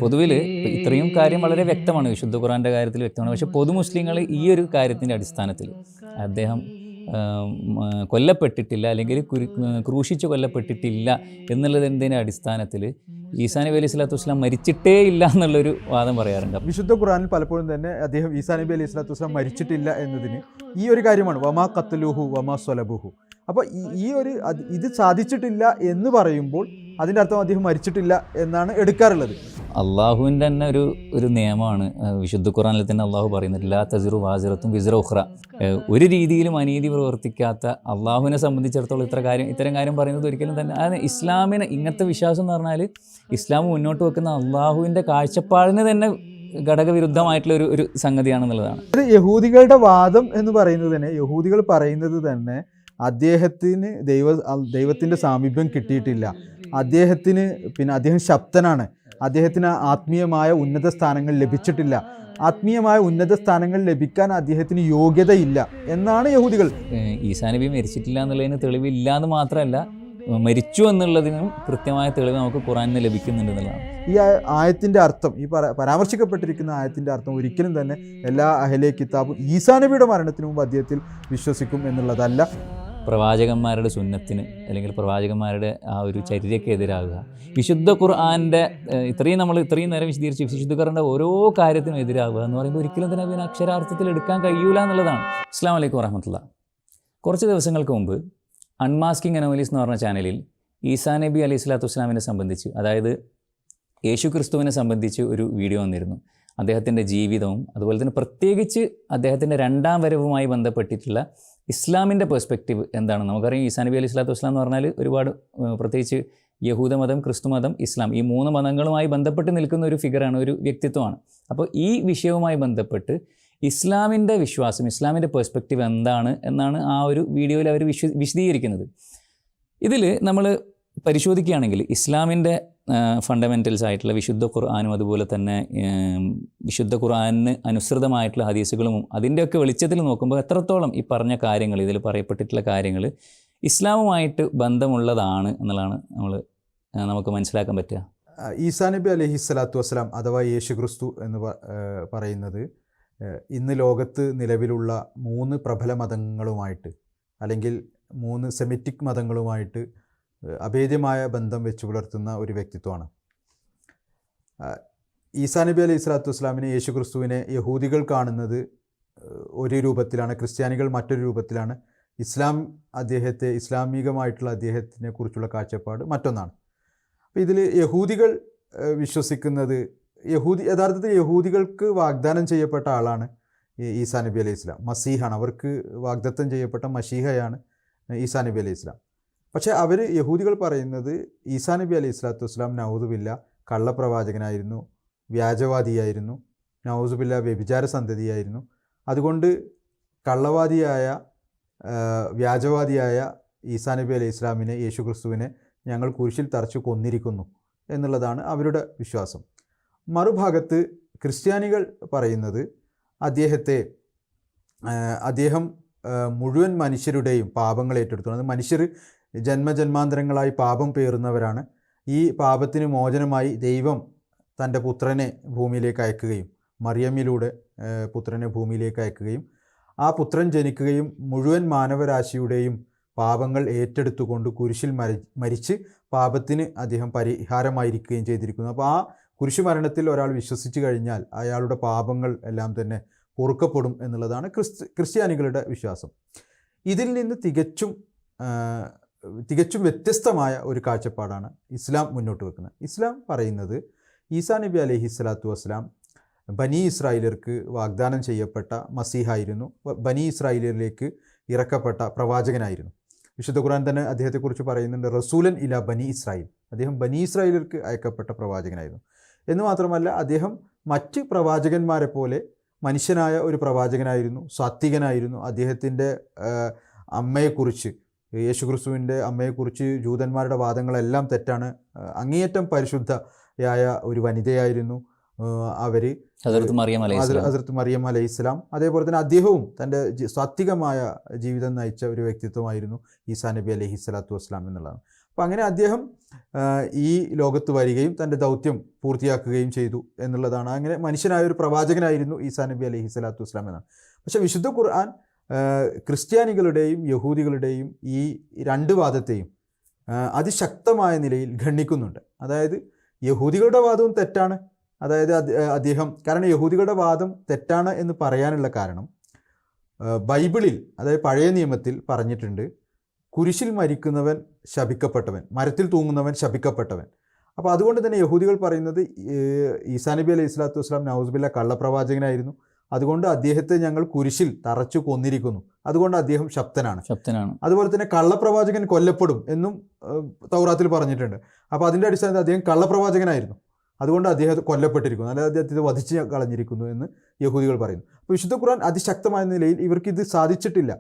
പൊതുവിൽ ഇത്രയും കാര്യം വളരെ വ്യക്തമാണ്, വിശുദ്ധ ഖുർആൻ്റെ കാര്യത്തിൽ വ്യക്തമാണ്. പക്ഷേ മുസ്ലിങ്ങൾ ഈ ഒരു കാര്യത്തിൻ്റെ അടിസ്ഥാനത്തിൽ അദ്ദേഹം കൊല്ലപ്പെട്ടിട്ടില്ല, അല്ലെങ്കിൽ ക്രൂശിച്ച് കൊല്ലപ്പെട്ടിട്ടില്ല എന്നുള്ളതിൻ്റെ അടിസ്ഥാനത്തിൽ ഈസാ നബി അലൈഹി സ്വലാത്തു വസ്സലാം മരിച്ചിട്ടേ ഇല്ല എന്നുള്ളൊരു വാദം പറയാറുണ്ട്. വിശുദ്ധ ഖുർആനിൽ പലപ്പോഴും തന്നെ അദ്ദേഹം ഈസാ നബി അലൈഹി സ്വലാത്തു വസ്സലാം മരിച്ചിട്ടില്ല എന്നതിന് ഈ ഒരു കാര്യമാണ് വമാ ഖത്ലുഹു വമാ സ്വലബുഹു. അപ്പോൾ ഇത് സാധിച്ചിട്ടില്ല എന്ന് പറയുമ്പോൾ അതിൻ്റെ അർത്ഥം അദ്ദേഹം മരിച്ചിട്ടില്ല എന്നാണ് എടുക്കാറുള്ളത്. അള്ളാഹുവിൻ്റെ തന്നെ ഒരു നിയമമാണ് വിശുദ്ധ ഖുർആനിൽ തന്നെ അള്ളാഹു പറയുന്നത്, ലാ തസിറു വാസിറത്തും വിസ്റ ഉഖ്റ. ഒരു രീതിയിലും അനീതി പ്രവർത്തിക്കാത്ത അള്ളാഹുവിനെ സംബന്ധിച്ചിടത്തോളം ഇത്തരം കാര്യം പറയുന്നത് ഒരിക്കലും തന്നെ അതായത് ഇസ്ലാമിന് ഇങ്ങനത്തെ വിശ്വാസം എന്ന് പറഞ്ഞാൽ ഇസ്ലാം മുന്നോട്ട് വെക്കുന്ന അള്ളാഹുവിൻ്റെ കാഴ്ചപ്പാടിന് തന്നെ ഘടകവിരുദ്ധമായിട്ടുള്ള ഒരു സംഗതിയാണെന്നുള്ളതാണ്. യഹൂദികളുടെ വാദം എന്ന് യഹൂദികൾ പറയുന്നത് തന്നെ അദ്ദേഹത്തിന് ദൈവത്തിൻ്റെ സാമീപ്യം കിട്ടിയിട്ടില്ല, അദ്ദേഹം ശബ്ദനാണ്, അദ്ദേഹത്തിന് ആത്മീയമായ ഉന്നത സ്ഥാനങ്ങൾ ലഭിച്ചിട്ടില്ല, ആത്മീയമായ ഉന്നത സ്ഥാനങ്ങൾ ലഭിക്കാൻ അദ്ദേഹത്തിന് യോഗ്യതയില്ല എന്നാണ് യഹൂദികൾ. ഈസാ നബി മരിച്ചിട്ടില്ല എന്നുള്ളതിന് തെളിവില്ല എന്ന് മാത്രമല്ല, മരിച്ചു എന്നുള്ളതിനും കൃത്യമായ തെളിവ് നമുക്ക് ഖുർആനിൽ ലഭിക്കുന്നുണ്ട് എന്നുള്ളതാണ്. ഈ ആയത്തിൻ്റെ അർത്ഥം, പരാമർശിക്കപ്പെട്ടിരിക്കുന്ന ആയത്തിൻ്റെ അർത്ഥം ഒരിക്കലും തന്നെ എല്ലാ അഹ്ലെ കിതാബും ഈസാ നബിയുടെ മരണത്തിന് മുമ്പ് അദ്ദേഹത്തിൽ വിശ്വസിക്കും എന്നുള്ളതല്ല. പ്രവാചകന്മാരുടെ സുന്നത്തിന് അല്ലെങ്കിൽ പ്രവാചകന്മാരുടെ ആ ഒരു ചര്യയ്ക്ക് എതിരാകുക, വിശുദ്ധ ഖുർആൻ്റെ ഇത്രയും നേരം വിശദീകരിച്ച് വിശുദ്ധ ഖുർആൻ്റെ ഓരോ കാര്യത്തിനും എതിരാകുക എന്ന് പറയുമ്പോൾ ഒരിക്കലും തന്നെ അതിന് അക്ഷരാർത്ഥത്തിൽ എടുക്കാൻ കഴിയൂല എന്നുള്ളതാണ്. അസ്സലാമു അലൈക്കും വറഹ്മത്തുള്ളാഹി. കുറച്ച് ദിവസങ്ങൾക്ക് മുമ്പ് അൺമാസ്കിംഗ് അനോമലീസ് എന്ന് പറഞ്ഞ ചാനലിൽ ഈസാ നബി അലൈഹി സ്വലാത്തു വസ്സലാമിനെ സംബന്ധിച്ച്, അതായത് യേശു ക്രിസ്തുവിനെ സംബന്ധിച്ച് ഒരു വീഡിയോ വന്നിരുന്നു. അദ്ദേഹത്തിൻ്റെ ജീവിതവും അതുപോലെ തന്നെ പ്രത്യേകിച്ച് അദ്ദേഹത്തിൻ്റെ രണ്ടാം വരവുമായി ബന്ധപ്പെട്ടിട്ടുള്ള ഇസ്ലാമിൻ്റെ പെർസ്പെക്റ്റീവ് എന്താണ്. നമുക്കറിയാം ഈസാ നബി അലൈഹി സ്വലാത്തു വസ്സലാം എന്ന് പറഞ്ഞാൽ ഒരുപാട് പ്രത്യേകിച്ച് യഹൂദമതം, ക്രിസ്തുമതം, ഇസ്ലാം, ഈ മൂന്ന് മതങ്ങളുമായി ബന്ധപ്പെട്ട് നിൽക്കുന്ന ഒരു ഫിഗറാണ്, ഒരു വ്യക്തിത്വമാണ്. അപ്പോൾ ഈ വിഷയവുമായി ബന്ധപ്പെട്ട് ഇസ്ലാമിൻ്റെ വിശ്വാസം, ഇസ്ലാമിൻ്റെ പെർസ്പെക്റ്റീവ് എന്താണ് എന്നാണ് ആ ഒരു വീഡിയോയിൽ അവർ വിശദീകരിക്കുന്നത്. ഇതിൽ നമ്മൾ പരിശോധിക്കുകയാണെങ്കിൽ ഇസ്ലാമിൻ്റെ ഫണ്ടമെൻ്റൽസ് ആയിട്ടുള്ള വിശുദ്ധ ഖുർആനും അതുപോലെ തന്നെ വിശുദ്ധ ഖുർആനിന് അനുസൃതമായിട്ടുള്ള ഹദീസുകളും അതിൻ്റെയൊക്കെ വെളിച്ചത്തിൽ നോക്കുമ്പോൾ എത്രത്തോളം ഈ പറഞ്ഞ കാര്യങ്ങൾ, ഇതിൽ പറയപ്പെട്ടിട്ടുള്ള കാര്യങ്ങൾ ഇസ്ലാമുമായിട്ട് ബന്ധമുള്ളതാണ് എന്നുള്ളതാണ് നമുക്ക് മനസ്സിലാക്കാൻ പറ്റുക. ഈസാ നബി അലൈഹി സ്വലാത്തു വസ്സലാം അഥവാ യേശു ക്രിസ്തു എന്ന് പറയുന്നത് ഇന്ന് ലോകത്ത് നിലവിലുള്ള 3 പ്രബല മതങ്ങളുമായിട്ട് അല്ലെങ്കിൽ 3 സെമിറ്റിക് മതങ്ങളുമായിട്ട് അഭേദ്യമായ ബന്ധം വെച്ച് പുലർത്തുന്ന ഒരു വ്യക്തിത്വമാണ്. ഈസാ നബി അലൈഹി സ്വലാത്തു വസ്സലാമിനെ, യേശു ക്രിസ്തുവിനെ യഹൂദികൾ കാണുന്നത് ഒരു രൂപത്തിലാണ്, ക്രിസ്ത്യാനികൾ മറ്റൊരു രൂപത്തിലാണ്, ഇസ്ലാമികമായിട്ടുള്ള അദ്ദേഹത്തിനെ കുറിച്ചുള്ള കാഴ്ചപ്പാട് മറ്റൊന്നാണ്. അപ്പോൾ ഇതിൽ യഹൂദികൾ വിശ്വസിക്കുന്നത്, യഥാർത്ഥത്തിൽ യഹൂദികൾക്ക് വാഗ്ദാനം ചെയ്യപ്പെട്ട ആളാണ് ഈസാ നബി അലൈഹി സ്വലാം, മസീഹാണ്. അവർക്ക് വാഗ്ദത്തം ചെയ്യപ്പെട്ട മഷീഹയാണ് ഈസാ നബി അലൈഹി സ്വലാം. പക്ഷേ യഹൂദികൾ പറയുന്നത് ഈസാ നബി അലൈഹി സ്വലാത്തു വസ്സലാം നൗദുബില്ല കള്ളപ്രവാചകനായിരുന്നു, വ്യാജവാദിയായിരുന്നു, നൗദുബില്ല വ്യഭിചാര സന്തതിയായിരുന്നു. അതുകൊണ്ട് കള്ളവാദിയായ വ്യാജവാദിയായ ഈസാ നബി അലൈഹി സ്വലാമിനെ, യേശു ക്രിസ്തുവിനെ ഞങ്ങൾ കുരിശിൽ തറച്ചു കൊന്നിരിക്കുന്നു എന്നുള്ളതാണ് അവരുടെ വിശ്വാസം. മറുഭാഗത്ത് ക്രിസ്ത്യാനികൾ പറയുന്നത് അദ്ദേഹം മുഴുവൻ മനുഷ്യരുടെയും പാപങ്ങൾ ഏറ്റെടുത്തു. അത് മനുഷ്യർ ജന്മജന്മാന്തരങ്ങളായി പാപം പേറുന്നവരാണ്. ഈ പാപത്തിന് മോചനമായി ദൈവം തൻ്റെ പുത്രനെ ഭൂമിയിലേക്ക് അയക്കുകയും, മറിയമ്മിലൂടെ പുത്രനെ ഭൂമിയിലേക്ക് അയക്കുകയും, ആ പുത്രൻ ജനിക്കുകയും മുഴുവൻ മാനവരാശിയുടെയും പാപങ്ങൾ ഏറ്റെടുത്തുകൊണ്ട് കുരിശിൽ മരിച്ച് പാപത്തിന് അദ്ദേഹം പരിഹാരമായിരിക്കുകയും ചെയ്തിരിക്കുന്നു. അപ്പോൾ ആ കുരിശുമരണത്തിൽ ഒരാൾ വിശ്വസിച്ച് കഴിഞ്ഞാൽ അയാളുടെ പാപങ്ങൾ എല്ലാം തന്നെ പൊറുക്കപ്പെടും എന്നുള്ളതാണ് ക്രിസ്ത്യാനികളുടെ വിശ്വാസം. ഇതിൽ നിന്ന് തികച്ചും വ്യത്യസ്തമായ ഒരു കാഴ്ചപ്പാടാണ് ഇസ്ലാം മുന്നോട്ട് വെക്കുന്നത്. ഇസ്ലാം പറയുന്നത് ഈസാ നബി അലൈഹി സ്വലാത്തു വസ്സലാം ബനി ഇസ്രായേലർക്ക് വാഗ്ദാനം ചെയ്യപ്പെട്ട മസീഹായിരുന്നു, ബനി ഇസ്രായേലിലേക്ക് ഇറക്കപ്പെട്ട പ്രവാചകനായിരുന്നു. വിശുദ്ധ ഖുർആൻ തന്നെ അദ്ദേഹത്തെക്കുറിച്ച് പറയുന്നുണ്ട്, റസൂലൻ ഇല ബനി ഇസ്രായേൽ, അദ്ദേഹം ബനി ഇസ്രായേലർക്ക് അയക്കപ്പെട്ട പ്രവാചകനായിരുന്നു. എന്ന് മാത്രമല്ല അദ്ദേഹം മറ്റ് പ്രവാചകന്മാരെ പോലെ മനുഷ്യനായ ഒരു പ്രവാചകനായിരുന്നു, സാത്വികനായിരുന്നു. അദ്ദേഹത്തിൻ്റെ അമ്മയെക്കുറിച്ച്, യേശുക്രിസ്തുവിൻ്റെ അമ്മയെക്കുറിച്ച് ജൂതന്മാരുടെ വാദങ്ങളെല്ലാം തെറ്റാണ്. അങ്ങേയറ്റം പരിശുദ്ധയായ ഒരു വനിതയായിരുന്നു അവർ, ഹസ്രത്ത് മറിയം അലൈഹിസ്സലാം. അതേപോലെ തന്നെ അദ്ദേഹവും തൻ്റെ സാത്വികമായ ജീവിതം നയിച്ച ഒരു വ്യക്തിത്വമായിരുന്നു ഈസാ നബി അലൈഹി സ്വലാത്തു വസ്സലാം എന്നുള്ളതാണ്. അപ്പോൾ അങ്ങനെ അദ്ദേഹം ഈ ലോകത്ത് വരികയും തൻ്റെ ദൗത്യം പൂർത്തിയാക്കുകയും ചെയ്തു എന്നുള്ളതാണ്. അങ്ങനെ മനുഷ്യനായ ഒരു പ്രവാചകനായിരുന്നു ഈസാ നബി അലൈഹി സ്വലാത്തു വസ്സലാം എന്നാണ്. പക്ഷേ വിശുദ്ധ ഖുർആൻ ക്രിസ്ത്യാനികളുടെയും യഹൂദികളുടെയും ഈ രണ്ട് വാദത്തെയും അതിശക്തമായ നിലയിൽ ഖണ്ഡിക്കുന്നുണ്ട്. അതായത് യഹൂദികളുടെ വാദവും തെറ്റാണ്. അതായത് അദ്ദേഹം, കാരണം യഹൂദികളുടെ വാദം തെറ്റാണ് എന്ന് പറയാനുള്ള കാരണം ബൈബിളിൽ, അതായത് പഴയ നിയമത്തിൽ പറഞ്ഞിട്ടുണ്ട്, കുരിശിൽ മരിക്കുന്നവൻ ശപിക്കപ്പെട്ടവൻ, മരത്തിൽ തൂങ്ങുന്നവൻ ശപിക്കപ്പെട്ടവൻ. അപ്പോൾ അതുകൊണ്ട് തന്നെ യഹൂദികൾ പറയുന്നത് ഈസാ നബി അലൈഹി സ്വലാത്തു വസ്സലാം നൗസുബില്ല കള്ളപ്രവാചകനായിരുന്നു, അതുകൊണ്ട് അദ്ദേഹത്തെ ഞങ്ങൾ കുരിശിൽ തറച്ചു കൊന്നിരിക്കുന്നു, അതുകൊണ്ട് അദ്ദേഹം ശപ്തനാണ്. അതുപോലെ തന്നെ കള്ളപ്രവാചകൻ കൊല്ലപ്പെടും എന്നും തൗറാത്തിൽ പറഞ്ഞിട്ടുണ്ട്. അപ്പോൾ അതിൻ്റെ അടിസ്ഥാനത്തിൽ അദ്ദേഹം കള്ളപ്രവാചകനായിരുന്നു, അതുകൊണ്ട് അദ്ദേഹം കൊല്ലപ്പെട്ടിരിക്കുന്നു, അല്ലാതെ അദ്ദേഹത്തെ വധിച്ച് കളഞ്ഞിരിക്കുന്നു എന്ന് യഹൂദികൾ പറയുന്നു. അപ്പോൾ വിശുദ്ധ ഖുർആൻ അതിശക്തമായ നിലയിൽ ഇവർക്കിത് സാധിച്ചിട്ടില്ല,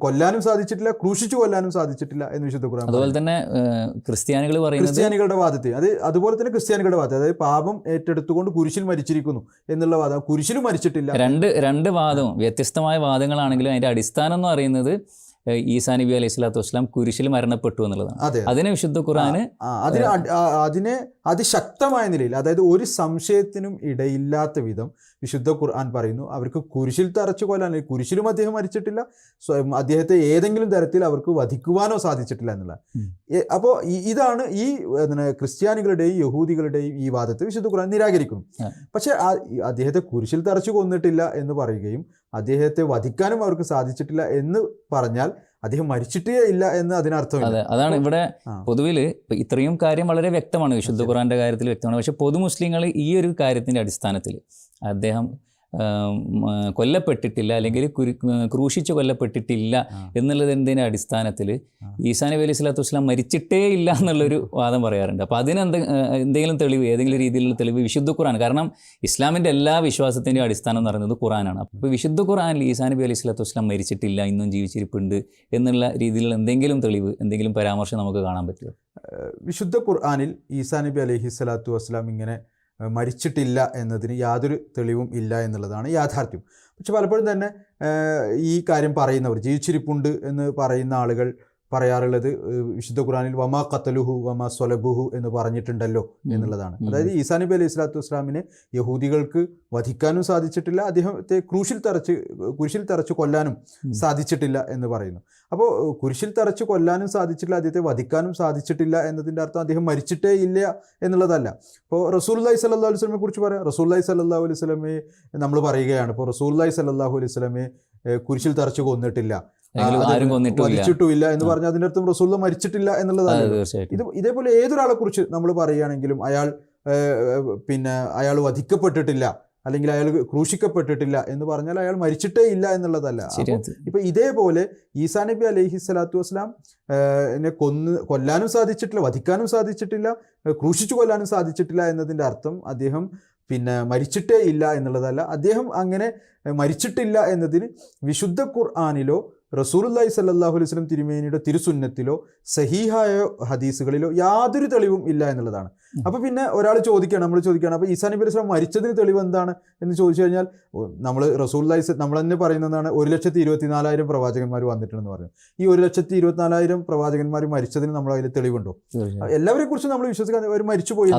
കൊല്ലാനും സാധിച്ചിട്ടില്ല, ക്രൂശിച്ചു കൊല്ലാനും സാധിച്ചിട്ടില്ല എന്ന് വിശുദ്ധ ഖുർആൻ. അതുപോലെ തന്നെ ക്രിസ്ത്യാനികളുടെ വാദത്തെ അതുപോലെ തന്നെ ക്രിസ്ത്യാനികളുടെ വാദം, അതായത് പാപം ഏറ്റെടുത്തുകൊണ്ട് കുരിശിൽ മരിച്ചിരിക്കുന്നു എന്നുള്ള വാദം, കുരിശിലും മരിച്ചിട്ടില്ല. രണ്ട് വാദവും വ്യത്യസ്തമായ വാദങ്ങളാണെങ്കിലും അതിന്റെ അടിസ്ഥാനം എന്ന് പറയുന്നത് ഈസാ നബി അലൈഹി സ്വലാത്തു വസ്സലാം കുരിശിൽ മരണപ്പെട്ടു എന്നുള്ളതാണ്. അതിനെ വിശുദ്ധ ഖുർആന് അതിനെ അതിശക്തമായ നിലയിൽ, അതായത് ഒരു സംശയത്തിനും ഇടയില്ലാത്ത വിധം വിശുദ്ധ ഖുർആൻ പറയുന്നു അവർക്ക് കുരിശിൽ തറച്ചു കൊല്ലാൻ, കുരിശിലും അദ്ദേഹം മരിച്ചിട്ടില്ല, അദ്ദേഹത്തെ ഏതെങ്കിലും തരത്തിൽ അവർക്ക് വധിക്കുവാനോ സാധിച്ചിട്ടില്ല എന്നുള്ള. അപ്പോൾ ഇതാണ് ഈ ക്രിസ്ത്യാനികളുടെയും യഹൂദികളുടെയും ഈ വാദത്തെ വിശുദ്ധ ഖുർആൻ നിരാകരിക്കുന്നു. പക്ഷേ അദ്ദേഹത്തെ കുരിശിൽ തറച്ചു കൊന്നിട്ടില്ല എന്ന് പറയുകയും അദ്ദേഹത്തെ വധിക്കാനും അവർക്ക് സാധിച്ചിട്ടില്ല എന്ന് പറഞ്ഞാൽ അദ്ദേഹം മരിച്ചിട്ടേ ഇല്ല എന്ന് അതിനർത്ഥമില്ല. അതാണ് ഇവിടെ പൊതുവിൽ ഇത്രയും കാര്യം വളരെ വ്യക്തമാണ്, വിശുദ്ധ ഖുർആന്റെ കാര്യത്തിൽ വ്യക്തമാണ്. പക്ഷെ പൊതു മുസ്ലിങ്ങൾ ഈ ഒരു കാര്യത്തിന്റെ അടിസ്ഥാനത്തിൽ അദ്ദേഹം കൊല്ലപ്പെട്ടിട്ടില്ല അല്ലെങ്കിൽ ക്രൂശിച്ച് കൊല്ലപ്പെട്ടിട്ടില്ല എന്നുള്ളതിൻ്റെ അടിസ്ഥാനത്തിൽ ഈസാ നബി അലൈഹി സ്വലാത്തു വസ്സലാം മരിച്ചിട്ടേ ഇല്ല എന്നുള്ളൊരു വാദം പറയാറുണ്ട്. അപ്പോൾ അതിന് എന്തെങ്കിലും തെളിവ്, ഏതെങ്കിലും രീതിയിലുള്ള തെളിവ് വിശുദ്ധ ഖുർആൻ, കാരണം ഇസ്ലാമിൻ്റെ എല്ലാ വിശ്വാസത്തിൻ്റെയും അടിസ്ഥാനം എന്ന് പറയുന്നത് ഖുർആനാണ്. അപ്പോൾ വിശുദ്ധ ഖുർആനിൽ ഈസാ നബി അലൈഹി സ്വലാത്തു വസ്സലാം മരിച്ചിട്ടില്ല, ഇന്നും ജീവിച്ചിരിപ്പുണ്ട് എന്നുള്ള രീതിയിലുള്ള എന്തെങ്കിലും തെളിവ്, എന്തെങ്കിലും പരാമർശം നമുക്ക് കാണാൻ പറ്റുമോ? വിശുദ്ധ ഖുർആനിൽ ഈസാ നബി അലൈഹി സ്വലാത്തു വസ്സലാം ഇങ്ങനെ മരിച്ചിട്ടില്ല എന്നതിന് യാതൊരു തെളിവും ഇല്ല എന്നുള്ളതാണ് യാഥാർത്ഥ്യം. പക്ഷെ പലപ്പോഴും തന്നെ ഈ കാര്യം പറയുന്നവർ, ജീവിച്ചിരിപ്പുണ്ട് എന്ന് പറയുന്ന ആളുകൾ പറയാറുള്ളത് വിശുദ്ധ ഖുർആനിൽ വമാ ഖത്തലുഹു വമാ സ്വലബുഹു എന്ന് പറഞ്ഞിട്ടുണ്ടല്ലോ എന്നുള്ളതാണ്. അതായത് ഈസാ നബി അലൈഹി സ്വലാത്തു വസ്സലാമിനെ യഹൂദികൾക്ക് വധിക്കാനും സാധിച്ചിട്ടില്ല, അദ്ദേഹത്തെ കുരിശിൽ തറച്ച് കൊല്ലാനും സാധിച്ചിട്ടില്ല എന്ന് പറയുന്നു. അപ്പോൾ കുരിശിൽ തറച്ച് കൊല്ലാനും സാധിച്ചിട്ടില്ല, അദ്ദേഹത്തെ വധിക്കാനും സാധിച്ചിട്ടില്ല എന്നതിൻ്റെ അർത്ഥം അദ്ദേഹം മരിച്ചിട്ടേ ഇല്ല എന്നുള്ളതല്ല. ഇപ്പോൾ റസൂലുള്ളാഹി സ്വല്ലല്ലാഹു അലൈഹി വസല്ലമയെ കുറിച്ച് പറയാം. റസൂലുള്ളാഹി സ്വല്ലല്ലാഹു അലൈഹി വസല്ലമയെ നമ്മൾ പറയുകയാണ്, ഇപ്പോൾ റസൂലുള്ളാഹി സ്വല്ലല്ലാഹു അലൈഹി വസല്ലമയെ കുരിശിൽ തറച്ച് കൊന്നിട്ടില്ല, വധിച്ചിട്ടുമില്ല എന്ന് പറഞ്ഞാൽ അതിൻ്റെ അർത്ഥം റസൂലുള്ളാഹി മരിച്ചിട്ടില്ല എന്നുള്ളതാണ്. ഇതേപോലെ ഏതൊരാളെ കുറിച്ച് നമ്മൾ പറയുകയാണെങ്കിലും അയാൾ വധിക്കപ്പെട്ടിട്ടില്ല അല്ലെങ്കിൽ അയാൾ ക്രൂശിക്കപ്പെട്ടിട്ടില്ല എന്ന് പറഞ്ഞാൽ അയാൾ മരിച്ചിട്ടേ ഇല്ല എന്നുള്ളതല്ല. ഇപ്പൊ ഇതേപോലെ ഈസാ നബി അലൈഹി സ്വലാത്തു വസ്സലാം കൊല്ലാനും സാധിച്ചിട്ടില്ല, വധിക്കാനും സാധിച്ചിട്ടില്ല, ക്രൂശിച്ചു കൊല്ലാനും സാധിച്ചിട്ടില്ല എന്നതിൻ്റെ അർത്ഥം അദ്ദേഹം മരിച്ചിട്ടേ ഇല്ല എന്നുള്ളതല്ല. അദ്ദേഹം അങ്ങനെ മരിച്ചിട്ടില്ല എന്നതിന് വിശുദ്ധ ഖുർആനിലോ റസൂലുള്ളാഹി സ്വല്ലല്ലാഹു അലൈഹി വസല്ലം തിരുമേനിയുടെ തിരുസുന്നത്തിലോ സഹീഹായ ഹദീസുകളിലോ യാതൊരു തെളിവും ഇല്ല എന്നുള്ളതാണ്. അപ്പോൾ പിന്നെ നമ്മൾ ചോദിക്കുകയാണ് അപ്പോൾ ഈസാ നബി അലൈഹി സ്വലാം മരിച്ചതിന് തെളിവ് എന്താണ് എന്ന് ചോദിച്ചു കഴിഞ്ഞാൽ നമ്മൾ തന്നെ പറയുന്നതാണ് 1,24,000 പ്രവാചകന്മാർ വന്നിട്ടുണ്ടെന്ന് പറഞ്ഞു. ഈ 1,24,000 പ്രവാചകന്മാർ മരിച്ചതിന് നമ്മൾ അതിൽ തെളിവുണ്ടോ? എല്ലാവരെ കുറിച്ചും നമ്മൾ വിശ്വസിക്കാൻ അവർ മരിച്ചുപോയി.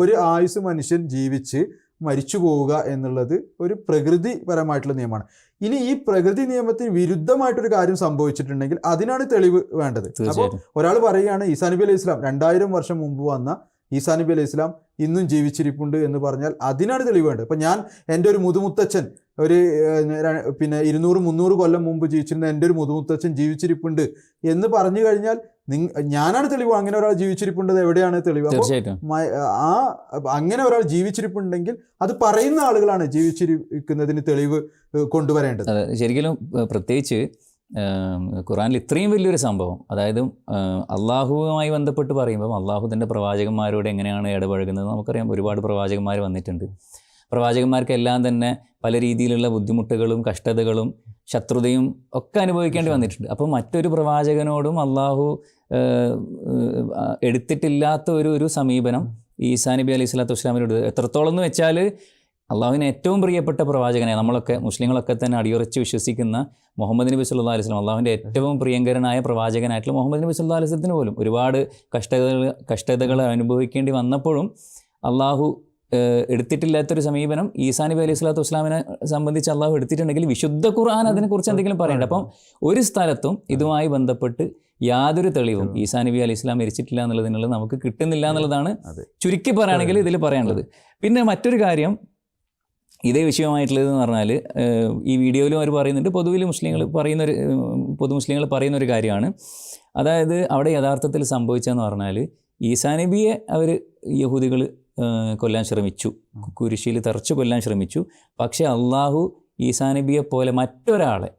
ഒരു ആയുസ് മനുഷ്യൻ ജീവിച്ച് മരിച്ചു പോവുക എന്നുള്ളത് ഒരു പ്രകൃതിപരമായിട്ടുള്ള നിയമമാണ്. ഇനി ഈ പ്രകൃതി നിയമത്തിന് വിരുദ്ധമായിട്ടൊരു കാര്യം സംഭവിച്ചിട്ടുണ്ടെങ്കിൽ അതിനാണ് തെളിവ് വേണ്ടത്. അപ്പോൾ ഒരാൾ പറയുകയാണ് ഈസാ നബി അലൈഹി സ്വലാം 2000 വർഷം മുമ്പ് വന്ന ഈസാ നബി അലൈഹി സ്വലാം ഇന്നും ജീവിച്ചിരിപ്പുണ്ട് എന്ന് പറഞ്ഞാൽ അതിനാണ് തെളിവ് വേണ്ടത്. ഇപ്പം എൻ്റെ ഒരു മുതുമുത്തച്ഛൻ 200-300 കൊല്ലം മുമ്പ് ജീവിച്ചിരുന്ന എൻ്റെ ഒരു മുതുമുത്തച്ഛൻ ജീവിച്ചിരിപ്പുണ്ട് എന്ന് പറഞ്ഞു കഴിഞ്ഞാൽ ഞാനാണ് തെളിവ്. അങ്ങനെ ഒരാൾ ജീവിച്ചിരിപ്പുണ്ടത് എവിടെയാണ് തെളിവ്? അങ്ങനെ ഒരാൾ ജീവിച്ചിരിപ്പുണ്ടെങ്കിൽ അത് പറയുന്ന ആളുകളാണ് ജീവിച്ചിരിക്കുന്നതിന് തെളിവ് കൊണ്ടുവരേണ്ടത്. ശരിക്കും പ്രത്യേകിച്ച് ഖുർആനിൽ ഇത്രയും വലിയൊരു സംഭവം, അതായത് അള്ളാഹുവുമായി ബന്ധപ്പെട്ട് പറയുമ്പം അള്ളാഹു തൻ്റെ പ്രവാചകന്മാരോട് എങ്ങനെയാണ് ഇടപഴകുന്നത് നമുക്കറിയാം. ഒരുപാട് പ്രവാചകന്മാർ വന്നിട്ടുണ്ട്. പ്രവാചകന്മാർക്കെല്ലാം തന്നെ പല രീതിയിലുള്ള ബുദ്ധിമുട്ടുകളും കഷ്ടതകളും ശത്രുതയും ഒക്കെ അനുഭവിക്കേണ്ടി വന്നിട്ടുണ്ട്. അപ്പോൾ മറ്റൊരു പ്രവാചകനോടും അള്ളാഹു എടുത്തിട്ടില്ലാത്ത ഒരു സമീപനം ഈസാ നബി അലൈഹി സ്വലാത്തു വസ്സലാമിനോട് എത്രത്തോളം എന്ന് വെച്ചാൽ അള്ളാഹുവിന് ഏറ്റവും പ്രിയപ്പെട്ട പ്രവാചകനായ നമ്മളൊക്കെ മുസ്ലിങ്ങളൊക്കെ തന്നെ അടിയുറച്ച് വിശ്വസിക്കുന്ന മുഹമ്മദ് നബി സല്ലല്ലാഹു അലൈഹി വസല്ലം, അള്ളാഹുവിൻ്റെ ഏറ്റവും പ്രിയങ്കരനായ പ്രവാചകനായിട്ടുള്ള മുഹമ്മദ് നബി സല്ലല്ലാഹു അലൈഹി വസല്ലത്തിന് പോലും ഒരുപാട് കഷ്ടതകൾ അനുഭവിക്കേണ്ടി വന്നപ്പോഴും അള്ളാഹു എടുത്തിട്ടില്ലാത്തൊരു സമീപനം ഈസാ നബി അലൈഹി സ്വലാത്തു വസ്സലാമിനെ സംബന്ധിച്ച് അള്ളാഹു എടുത്തിട്ടുണ്ടെങ്കിൽ വിശുദ്ധ ഖുർആൻ അതിനെക്കുറിച്ച് എന്തെങ്കിലും പറയണ്ട. അപ്പം ഒരു സ്ഥലത്തും ഇതുമായി ബന്ധപ്പെട്ട് യാതൊരു തെളിവും ഈസാ നബി അലൈഹി സ്വലാം മരിച്ചിട്ടില്ല എന്നുള്ളതിനുള്ളത് നമുക്ക് കിട്ടുന്നില്ല എന്നുള്ളതാണ് ചുരുക്കി പറയുകയാണെങ്കിൽ ഇതിൽ പറയാനുള്ളത്. പിന്നെ മറ്റൊരു കാര്യം ഇതേ വിഷയമായിട്ടുള്ളതെന്ന് പറഞ്ഞാൽ ഈ വീഡിയോയിലും അവർ പറയുന്നുണ്ട്, പൊതുവിൽ പൊതു മുസ്ലിങ്ങൾ പറയുന്നൊരു കാര്യമാണ്. അതായത് അവിടെ യഥാർത്ഥത്തിൽ സംഭവിച്ചതെന്ന് പറഞ്ഞാൽ ഈസാ നബിയെ അവർ യഹൂദികൾ കൊല്ലാൻ ശ്രമിച്ചു, കുരിശിൽ തറച്ചു കൊല്ലാൻ ശ്രമിച്ചു. പക്ഷേ അള്ളാഹു ഈസാ നബിയെ പോലെ മറ്റൊരാളെ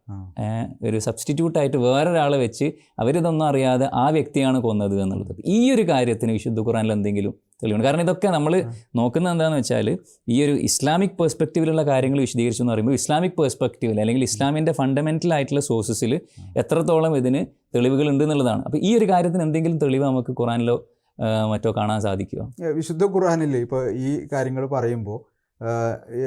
ഒരു സബ്സ്റ്റിറ്റ്യൂട്ടായിട്ട് വേറൊരാളെ വെച്ച് അവരിതൊന്നും അറിയാതെ ആ വ്യക്തിയാണ് കൊന്നത് എന്നുള്ളത്. ഈ ഒരു കാര്യത്തിന് വിശുദ്ധ ഖുർആനിൽ എന്തെങ്കിലും തെളിവുണ്ട്? കാരണം ഇതൊക്കെ നമ്മൾ നോക്കുന്നത് എന്താണെന്ന് വെച്ചാൽ ഈ ഒരു ഇസ്ലാമിക് പെർസ്പെക്റ്റീവിലുള്ള കാര്യങ്ങൾ വിശദീകരിച്ചു എന്ന് പറയുമ്പോൾ ഇസ്ലാമിക് പെർസ്പെക്റ്റീവിൽ അല്ലെങ്കിൽ ഇസ്ലാമിൻ്റെ ഫണ്ടമെൻ്റൽ ആയിട്ടുള്ള സോഴ്സസിൽ എത്രത്തോളം ഇതിന് തെളിവുകൾ ഉണ്ട് എന്നുള്ളതാണ്. അപ്പോൾ ഈ ഒരു കാര്യത്തിന് എന്തെങ്കിലും തെളിവ് നമുക്ക് ഖുർആനിലോ മറ്റോ കാണാൻ സാധിക്കുക? വിശുദ്ധ ഖുർആനിൽ ഇപ്പോൾ ഈ കാര്യങ്ങൾ പറയുമ്പോൾ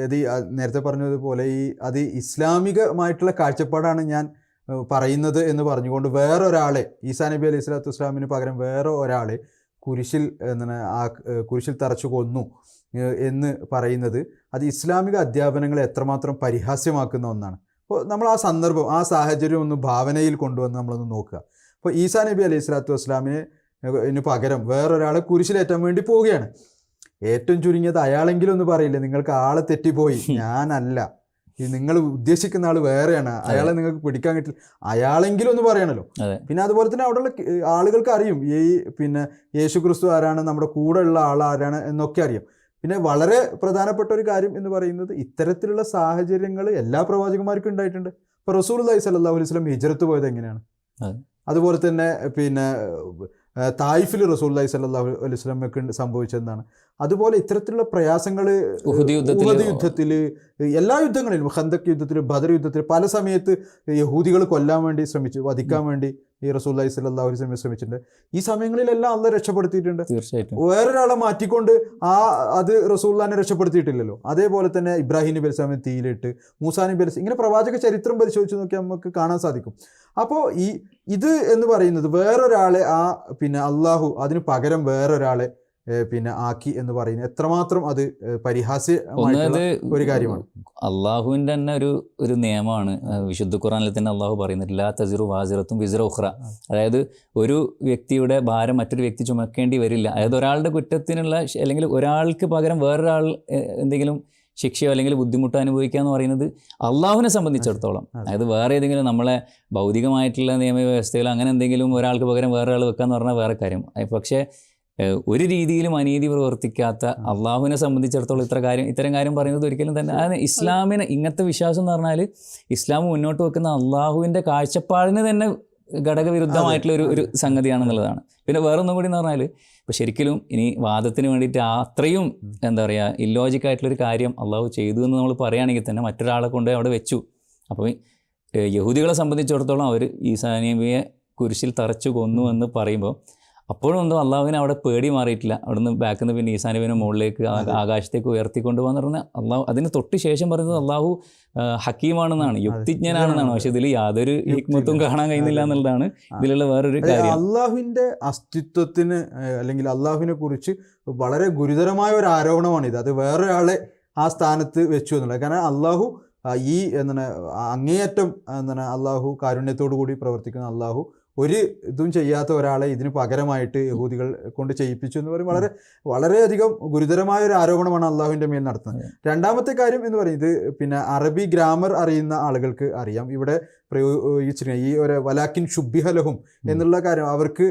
അത് നേരത്തെ പറഞ്ഞതുപോലെ അത് ഇസ്ലാമികമായിട്ടുള്ള കാഴ്ചപ്പാടാണ് ഞാൻ പറയുന്നത് എന്ന് പറഞ്ഞുകൊണ്ട് വേറൊരാളെ ഈസാ നബി അലൈഹി സ്വലാത്തു വസ്സലാമിന് പകരം വേറെ ഒരാളെ കുരിശിൽ തറച്ചു കൊന്നു എന്ന് പറയുന്നത് അത് ഇസ്ലാമിക അധ്യാപനങ്ങളെ എത്രമാത്രം പരിഹാസ്യമാക്കുന്ന ഒന്നാണ്. അപ്പോൾ നമ്മൾ ആ സന്ദർഭം ആ സാഹചര്യം ഒന്ന് ഭാവനയിൽ കൊണ്ടുവന്ന് നമ്മളൊന്ന് നോക്കുക. അപ്പോൾ ഈസാ നബി അലൈഹി സ്വലാത്തു വസ്സലാമിന് പകരം വേറൊരാളെ കുരിശിലേറ്റാൻ വേണ്ടി പോവുകയാണ്. ഏറ്റവും ചുരുങ്ങിയത് അയാളെങ്കിലും ഒന്ന് പറയില്ലേ, നിങ്ങൾക്ക് ആളെ തെറ്റിപ്പോയി, ഞാനല്ല, നിങ്ങൾ ഉദ്ദേശിക്കുന്ന ആൾ വേറെയാണ്, അയാളെ നിങ്ങൾക്ക് പിടിക്കാൻ കിട്ടില്ല, അയാളെങ്കിലും ഒന്ന് പറയണല്ലോ. പിന്നെ അതുപോലെ തന്നെ അവിടെയുള്ള ആളുകൾക്ക് അറിയും യേശു ക്രിസ്തു ആരാണ്, നമ്മുടെ കൂടെ ഉള്ള ആൾ ആരാണ് എന്നൊക്കെ അറിയാം. പിന്നെ വളരെ പ്രധാനപ്പെട്ട ഒരു കാര്യം എന്ന് പറയുന്നത് ഇത്തരത്തിലുള്ള സാഹചര്യങ്ങൾ എല്ലാ പ്രവാചകന്മാർക്കും ഉണ്ടായിട്ടുണ്ട്. ഇപ്പോൾ റസൂലുള്ളാഹി സ്വല്ലല്ലാഹു അലൈഹി വസല്ലം ഹിജ്റത്ത് പോയത് എങ്ങനെയാണ്? അതുപോലെ തന്നെ തായിഫിൽ റസൂലുള്ളാഹി സ്വല്ലല്ലാഹു അലൈഹി വസല്ലമക്ക് സംഭവിച്ചതെന്നാണ്. അതുപോലെ ഇത്തരത്തിലുള്ള പ്രയാസങ്ങൾ ഉഹദ് യുദ്ധത്തിൽ, എല്ലാ യുദ്ധങ്ങളിലും, ഖന്തക് യുദ്ധത്തിൽ, ബദർ യുദ്ധത്തിൽ പല സമയത്ത് യഹൂദികൾ കൊല്ലാൻ വേണ്ടി ശ്രമിച്ചു, വധിക്കാൻ വേണ്ടി ഈ റസൂലുള്ളാഹി സ്വല്ലല്ലാഹു അലൈഹി വസല്ലം ശ്രമിച്ചിട്ടുണ്ട്. ഈ സമയങ്ങളിലെല്ലാം അള്ളാഹ് രക്ഷപ്പെടുത്തിയിട്ടുണ്ട്. വേറൊരാളെ മാറ്റിക്കൊണ്ട് അത് റസൂലുള്ളാഹിനെ രക്ഷപ്പെടുത്തിയിട്ടില്ലല്ലോ. അതേപോലെ തന്നെ ഇബ്രാഹിം നബി അലൈഹി സ്വലാമിനെ തീയിലിട്ട്, മൂസാ നബി അലൈഹി, ഇങ്ങനെ പ്രവാചക ചരിത്രം പരിശോധിച്ച് നോക്കിയാൽ നമുക്ക് കാണാൻ സാധിക്കും. അപ്പോൾ ഇത് എന്ന് പറയുന്നത് വേറൊരാളെ അള്ളാഹു അതിന് പകരം വേറൊരാളെ ആക്കി എന്ന് പറയുന്നത് എത്രമാത്രം അത് പരിഹാസ്യമായിട്ടുള്ള ഒരു കാര്യമാണ്. അള്ളാഹുവിൻ്റെ തന്നെ ഒരു നിയമമാണ് വിശുദ്ധ ഖുർആനിൽ തന്നെ അള്ളാഹു പറയുന്നത്, ലാ തസിറു വാസിറത്തും വിസ്റ ഉഖ്റ. അതായത് ഒരു വ്യക്തിയുടെ ഭാരം മറ്റൊരു വ്യക്തി ചുമക്കേണ്ടി വരില്ല. അതായത് ഒരാളുടെ കുറ്റത്തിനുള്ള അല്ലെങ്കിൽ ഒരാൾക്ക് പകരം വേറൊരാൾ എന്തെങ്കിലും ശിക്ഷയോ അല്ലെങ്കിൽ ബുദ്ധിമുട്ടോ അനുഭവിക്കുക എന്ന് പറയുന്നത് അള്ളാഹുവിനെ സംബന്ധിച്ചിടത്തോളം, അതായത് വേറെ ഏതെങ്കിലും നമ്മളെ ഭൗതികമായിട്ടുള്ള നിയമവ്യവസ്ഥയിൽ അങ്ങനെ എന്തെങ്കിലും ഒരാൾക്ക് പകരം വേറെ ആൾ വെക്കുക എന്ന് പറഞ്ഞാൽ വേറെ കാര്യം. പക്ഷേ ഒരു രീതിയിലും അനീതി പ്രവർത്തിക്കാത്ത അള്ളാഹുവിനെ സംബന്ധിച്ചിടത്തോളം ഇത്തരം കാര്യം പറയുന്നത് ഒരിക്കലും തന്നെ അതായത് ഇസ്ലാമിന് ഇങ്ങനത്തെ വിശ്വാസം എന്ന് പറഞ്ഞാൽ ഇസ്ലാം മുന്നോട്ട് വെക്കുന്ന അള്ളാഹുവിൻ്റെ കാഴ്ചപ്പാടിന് തന്നെ ഘടകവിരുദ്ധമായിട്ടുള്ള ഒരു സംഗതിയാണെന്നുള്ളതാണ്. പിന്നെ വേറൊന്നും കൂടി എന്ന് പറഞ്ഞാൽ ഇപ്പോൾ ശരിക്കും ഇനി വാദത്തിന് വേണ്ടിയിട്ട് അത്രയും എന്താ പറയുക ഇല്ലോജിക്കായിട്ടുള്ളൊരു കാര്യം അള്ളാഹു ചെയ്തു എന്ന് നമ്മൾ പറയുകയാണെങ്കിൽ തന്നെ മറ്റൊരാളെ കൊണ്ട് അവിടെ വെച്ചു. അപ്പോൾ യഹൂദികളെ സംബന്ധിച്ചിടത്തോളം അവർ ഈസാ നബിയെ കുരിശിൽ തറച്ചു കൊന്നു എന്ന് പറയുമ്പോൾ അപ്പോഴും എന്തോ അള്ളാഹുവിനെ അവിടെ പേടി മാറിയിട്ടില്ല. അവിടുന്ന് ബാക്കിൽ നിന്ന് പിന്നെ ഈസാ നബിനെ മുകളിലേക്ക് ആകാശത്തേക്ക് ഉയർത്തിക്കൊണ്ടുപോകാന്ന് പറഞ്ഞാൽ അള്ളാഹു അതിന് തൊട്ട് ശേഷം പറയുന്നത് അള്ളാഹു ഹക്കീമാണെന്നാണ്, യുക്തിജ്ഞനാണെന്നാണ്. പക്ഷെ ഇതിൽ യാതൊരു ഹിക്മത്തും കാണാൻ കഴിയുന്നില്ല എന്നുള്ളതാണ് ഇതിലുള്ള വേറൊരു കാര്യം. അള്ളാഹുവിൻ്റെ അസ്തിത്വത്തിന് അല്ലെങ്കിൽ അള്ളാഹുവിനെ കുറിച്ച് വളരെ ഗുരുതരമായ ഒരു ആരോപണമാണിത്. അത് വേറൊരാളെ ആ സ്ഥാനത്ത് വെച്ചു എന്നുള്ളത്. കാരണം അള്ളാഹു അങ്ങേയറ്റം അള്ളാഹു കാരുണ്യത്തോടു കൂടി പ്രവർത്തിക്കുന്ന അള്ളാഹു ഒരു ഇതും ചെയ്യാത്ത ഒരാളെ ഇതിന് പകരമായിട്ട് യഹൂദികൾ കൊണ്ട് ചെയ്യിപ്പിച്ചു എന്ന് പറയും വളരെയധികം ഗുരുതരമായ ഒരു ആരോപണമാണ് അള്ളാഹുവിൻ്റെ മേൽ നടത്തുന്നത്. രണ്ടാമത്തെ കാര്യം എന്ന് പറയുന്നത് അറബി ഗ്രാമർ അറിയുന്ന ആളുകൾക്ക് അറിയാം. ഇവിടെ പ്രയോഗിച്ചിരിക്കുന്നത് ഈ ഒരു വലാക്കിൻ ശുബ്ബിഹലഹും എന്നുള്ള കാര്യം അവർക്ക്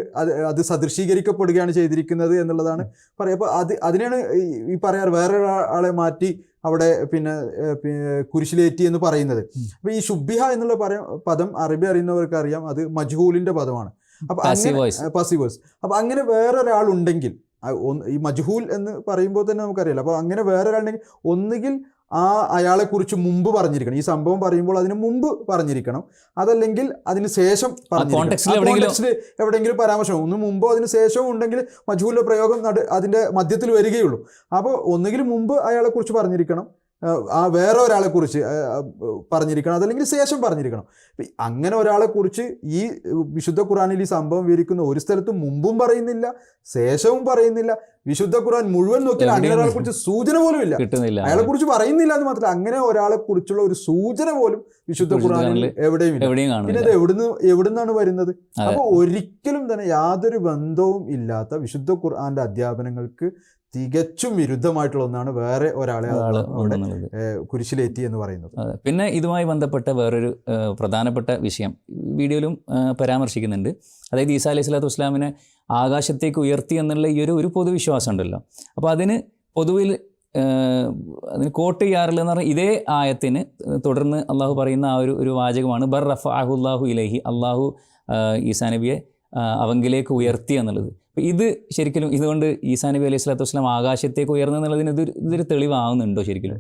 അത് സദൃശീകരിക്കപ്പെടുകയാണ് ചെയ്തിരിക്കുന്നത് എന്നുള്ളതാണ് പറയുക. അപ്പോൾ അതിനാണ് ഈ പറയാറ് വേറൊരാളെ മാറ്റി അവിടെ കുരിശിലേറ്റി എന്ന് പറയുന്നത്. അപ്പോൾ ഈ ശുബ്ബിഹ എന്നുള്ള പദം അറബി അറിയുന്നവർക്ക് അറിയാം, അത് മജ്ഹൂലിൻ്റെ പദമാണ്. അപ്പോൾ പാസീവ് വോയിസ്. അപ്പോൾ അങ്ങനെ വേറൊരാളുണ്ടെങ്കിൽ ഈ മജ്ഹൂൽ എന്ന് പറയുമ്പോൾ തന്നെ നമുക്കറിയാലോ. അപ്പോൾ അങ്ങനെ വേറൊരാളുണ്ടെങ്കിൽ ഒന്നുകിൽ അയാളെക്കുറിച്ച് മുമ്പ് പറഞ്ഞിരിക്കണം, ഈ സംഭവം പറയുമ്പോൾ അതിന് മുമ്പ് പറഞ്ഞിരിക്കണം, അതല്ലെങ്കിൽ അതിന് ശേഷം എവിടെയെങ്കിലും പരാമർശം ഒന്ന് മുമ്പോ അതിന് ശേഷവും ഉണ്ടെങ്കിൽ മജ്ഹൂലിൻ്റെ പ്രയോഗം അതിൻ്റെ മധ്യത്തിൽ വരികയുള്ളൂ. അപ്പോൾ ഒന്നുകിൽ മുമ്പ് അയാളെക്കുറിച്ച് പറഞ്ഞിരിക്കണം, ആ വേറെ ഒരാളെ കുറിച്ച് പറഞ്ഞിരിക്കണം, അതല്ലെങ്കിൽ ശേഷം പറഞ്ഞിരിക്കണം. അങ്ങനെ ഒരാളെ കുറിച്ച് ഈ വിശുദ്ധ ഖുർആനിൽ ഈ സംഭവം വിവരിക്കുന്ന ഒരു സ്ഥലത്തും മുമ്പും പറയുന്നില്ല, ശേഷവും പറയുന്നില്ല. വിശുദ്ധ ഖുർആൻ മുഴുവൻ നോക്കിയാൽ അങ്ങനെ ഒരാളെ കുറിച്ച് സൂചന പോലും ഇല്ല, അയാളെ കുറിച്ച് പറയുന്നില്ല എന്ന് മാത്രമല്ല അങ്ങനെ ഒരാളെ കുറിച്ചുള്ള ഒരു സൂചന പോലും വിശുദ്ധ ഖുർആനിൽ എവിടെയും ഇല്ല. പിന്നെ അത് എവിടുന്നാണ് വരുന്നത്? അപ്പൊ ഒരിക്കലും തന്നെ യാതൊരു ബന്ധവും ഇല്ലാത്ത വിശുദ്ധ ഖുർആന്റെ അധ്യാപനങ്ങൾക്ക് തികച്ചും വിരുദ്ധമായിട്ടുള്ള ഒന്നാണ് വേറെ ഒരാളെ കുരിശിലേറ്റി എന്ന് പറയുന്നത്. പിന്നെ ഇതുമായി ബന്ധപ്പെട്ട വേറൊരു പ്രധാനപ്പെട്ട വിഷയം വീഡിയോയിലും പരാമർശിക്കുന്നുണ്ട്. അതായത് ഈസാ അലൈഹി സ്വലാത്തു വസ്സലാമിനെ ആകാശത്തേക്ക് ഉയർത്തി എന്നുള്ള ഈ ഒരു പൊതുവിശ്വാസം ഉണ്ടല്ലോ. അപ്പോൾ അതിന് പൊതുവിൽ അതിന് കോട്ട് ചെയ്യാറുള്ളത് എന്ന് പറഞ്ഞാൽ ഇതേ ആയത്തിന് തുടർന്ന് അള്ളാഹു പറയുന്ന ആ ഒരു വാചകമാണ് ബർ റഫഅഹുല്ലാഹു ഇലൈഹി, അള്ളാഹു ഈസാ നബിയെ അവങ്കിലേക്ക് ഉയർത്തി എന്നുള്ളത്. അപ്പോൾ ഇത് ശരിക്കും ഇതുകൊണ്ട് ഈസാ നബി അലൈഹി സ്വലാത്തു വസ്സലാം ആകാശത്തേക്ക് ഉയർന്നെന്നുള്ളതിന് ഇതൊരു തെളിവാകുന്നുണ്ടോ ശരിക്കും?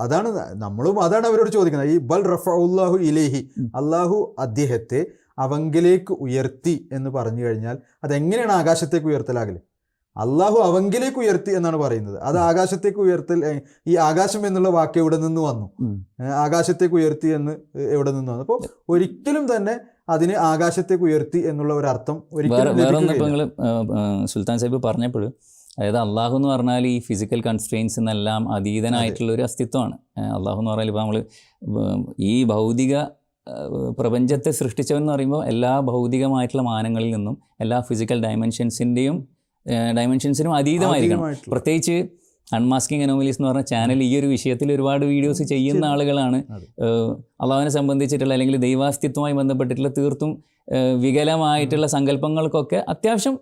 അതാണ് അവരോട് ചോദിക്കുന്നത്. ഈ ബൽ റഫഅഹുല്ലാഹു ഇലൈഹി, അള്ളാഹു അദ്ദേഹത്തെ അവങ്കിലേക്ക് ഉയർത്തി എന്ന് പറഞ്ഞു കഴിഞ്ഞാൽ അതെങ്ങനെയാണ് ആകാശത്തേക്ക് ഉയർത്തലാകല്? അള്ളാഹു അവങ്കിലേക്ക് ഉയർത്തി എന്നാണ് പറയുന്നത്. അത് ആകാശത്തേക്ക് ഉയർത്തൽ, ഈ ആകാശം എന്നുള്ള വാക്ക് എവിടെ നിന്ന് വന്നു? ആകാശത്തേക്ക് ഉയർത്തി എന്ന് എവിടെ നിന്ന് വന്നു? അപ്പോൾ ഒരിക്കലും തന്നെ അതിന് ആകാശത്തേക്ക് ഉയർത്തി എന്നുള്ള ഒരു അർത്ഥം ഒരിക്കലും സുൽത്താൻ സാഹിബ് പറഞ്ഞപ്പോൾ, അതായത് അള്ളാഹു എന്ന് പറഞ്ഞാൽ ഈ ഫിസിക്കൽ കൺസ്ട്രെയിൻസ് എന്നെല്ലാം അതീതനായിട്ടുള്ള ഒരു അസ്തിത്വമാണ്. അള്ളാഹു എന്ന് പറഞ്ഞാൽ ഇപ്പോൾ നമ്മൾ ഈ ഭൗതിക പ്രപഞ്ചത്തെ സൃഷ്ടിച്ചവൻ എന്ന് പറയുമ്പോൾ എല്ലാ ഭൗതികമായിട്ടുള്ള മാനങ്ങളിൽ നിന്നും എല്ലാ ഫിസിക്കൽ ഡയമെൻഷൻസിനും അതീതമായിരിക്കണം. പ്രത്യേകിച്ച് അൺമാസ്കിംഗ് അനോമലീസ് എന്ന് പറഞ്ഞ ചാനൽ ഈ ഒരു വിഷയത്തിൽ ഒരുപാട് വീഡിയോസ് ചെയ്യുന്ന ആളുകളാണ്. അള്ളാഹുവിനെ സംബന്ധിച്ചിട്ടുള്ള അല്ലെങ്കിൽ ദൈവാസ്തിത്വമായി ബന്ധപ്പെട്ടിട്ടുള്ള തീർത്തും വികലമായിട്ടുള്ള സങ്കല്പങ്ങൾക്കൊക്കെ അത്യാവശ്യം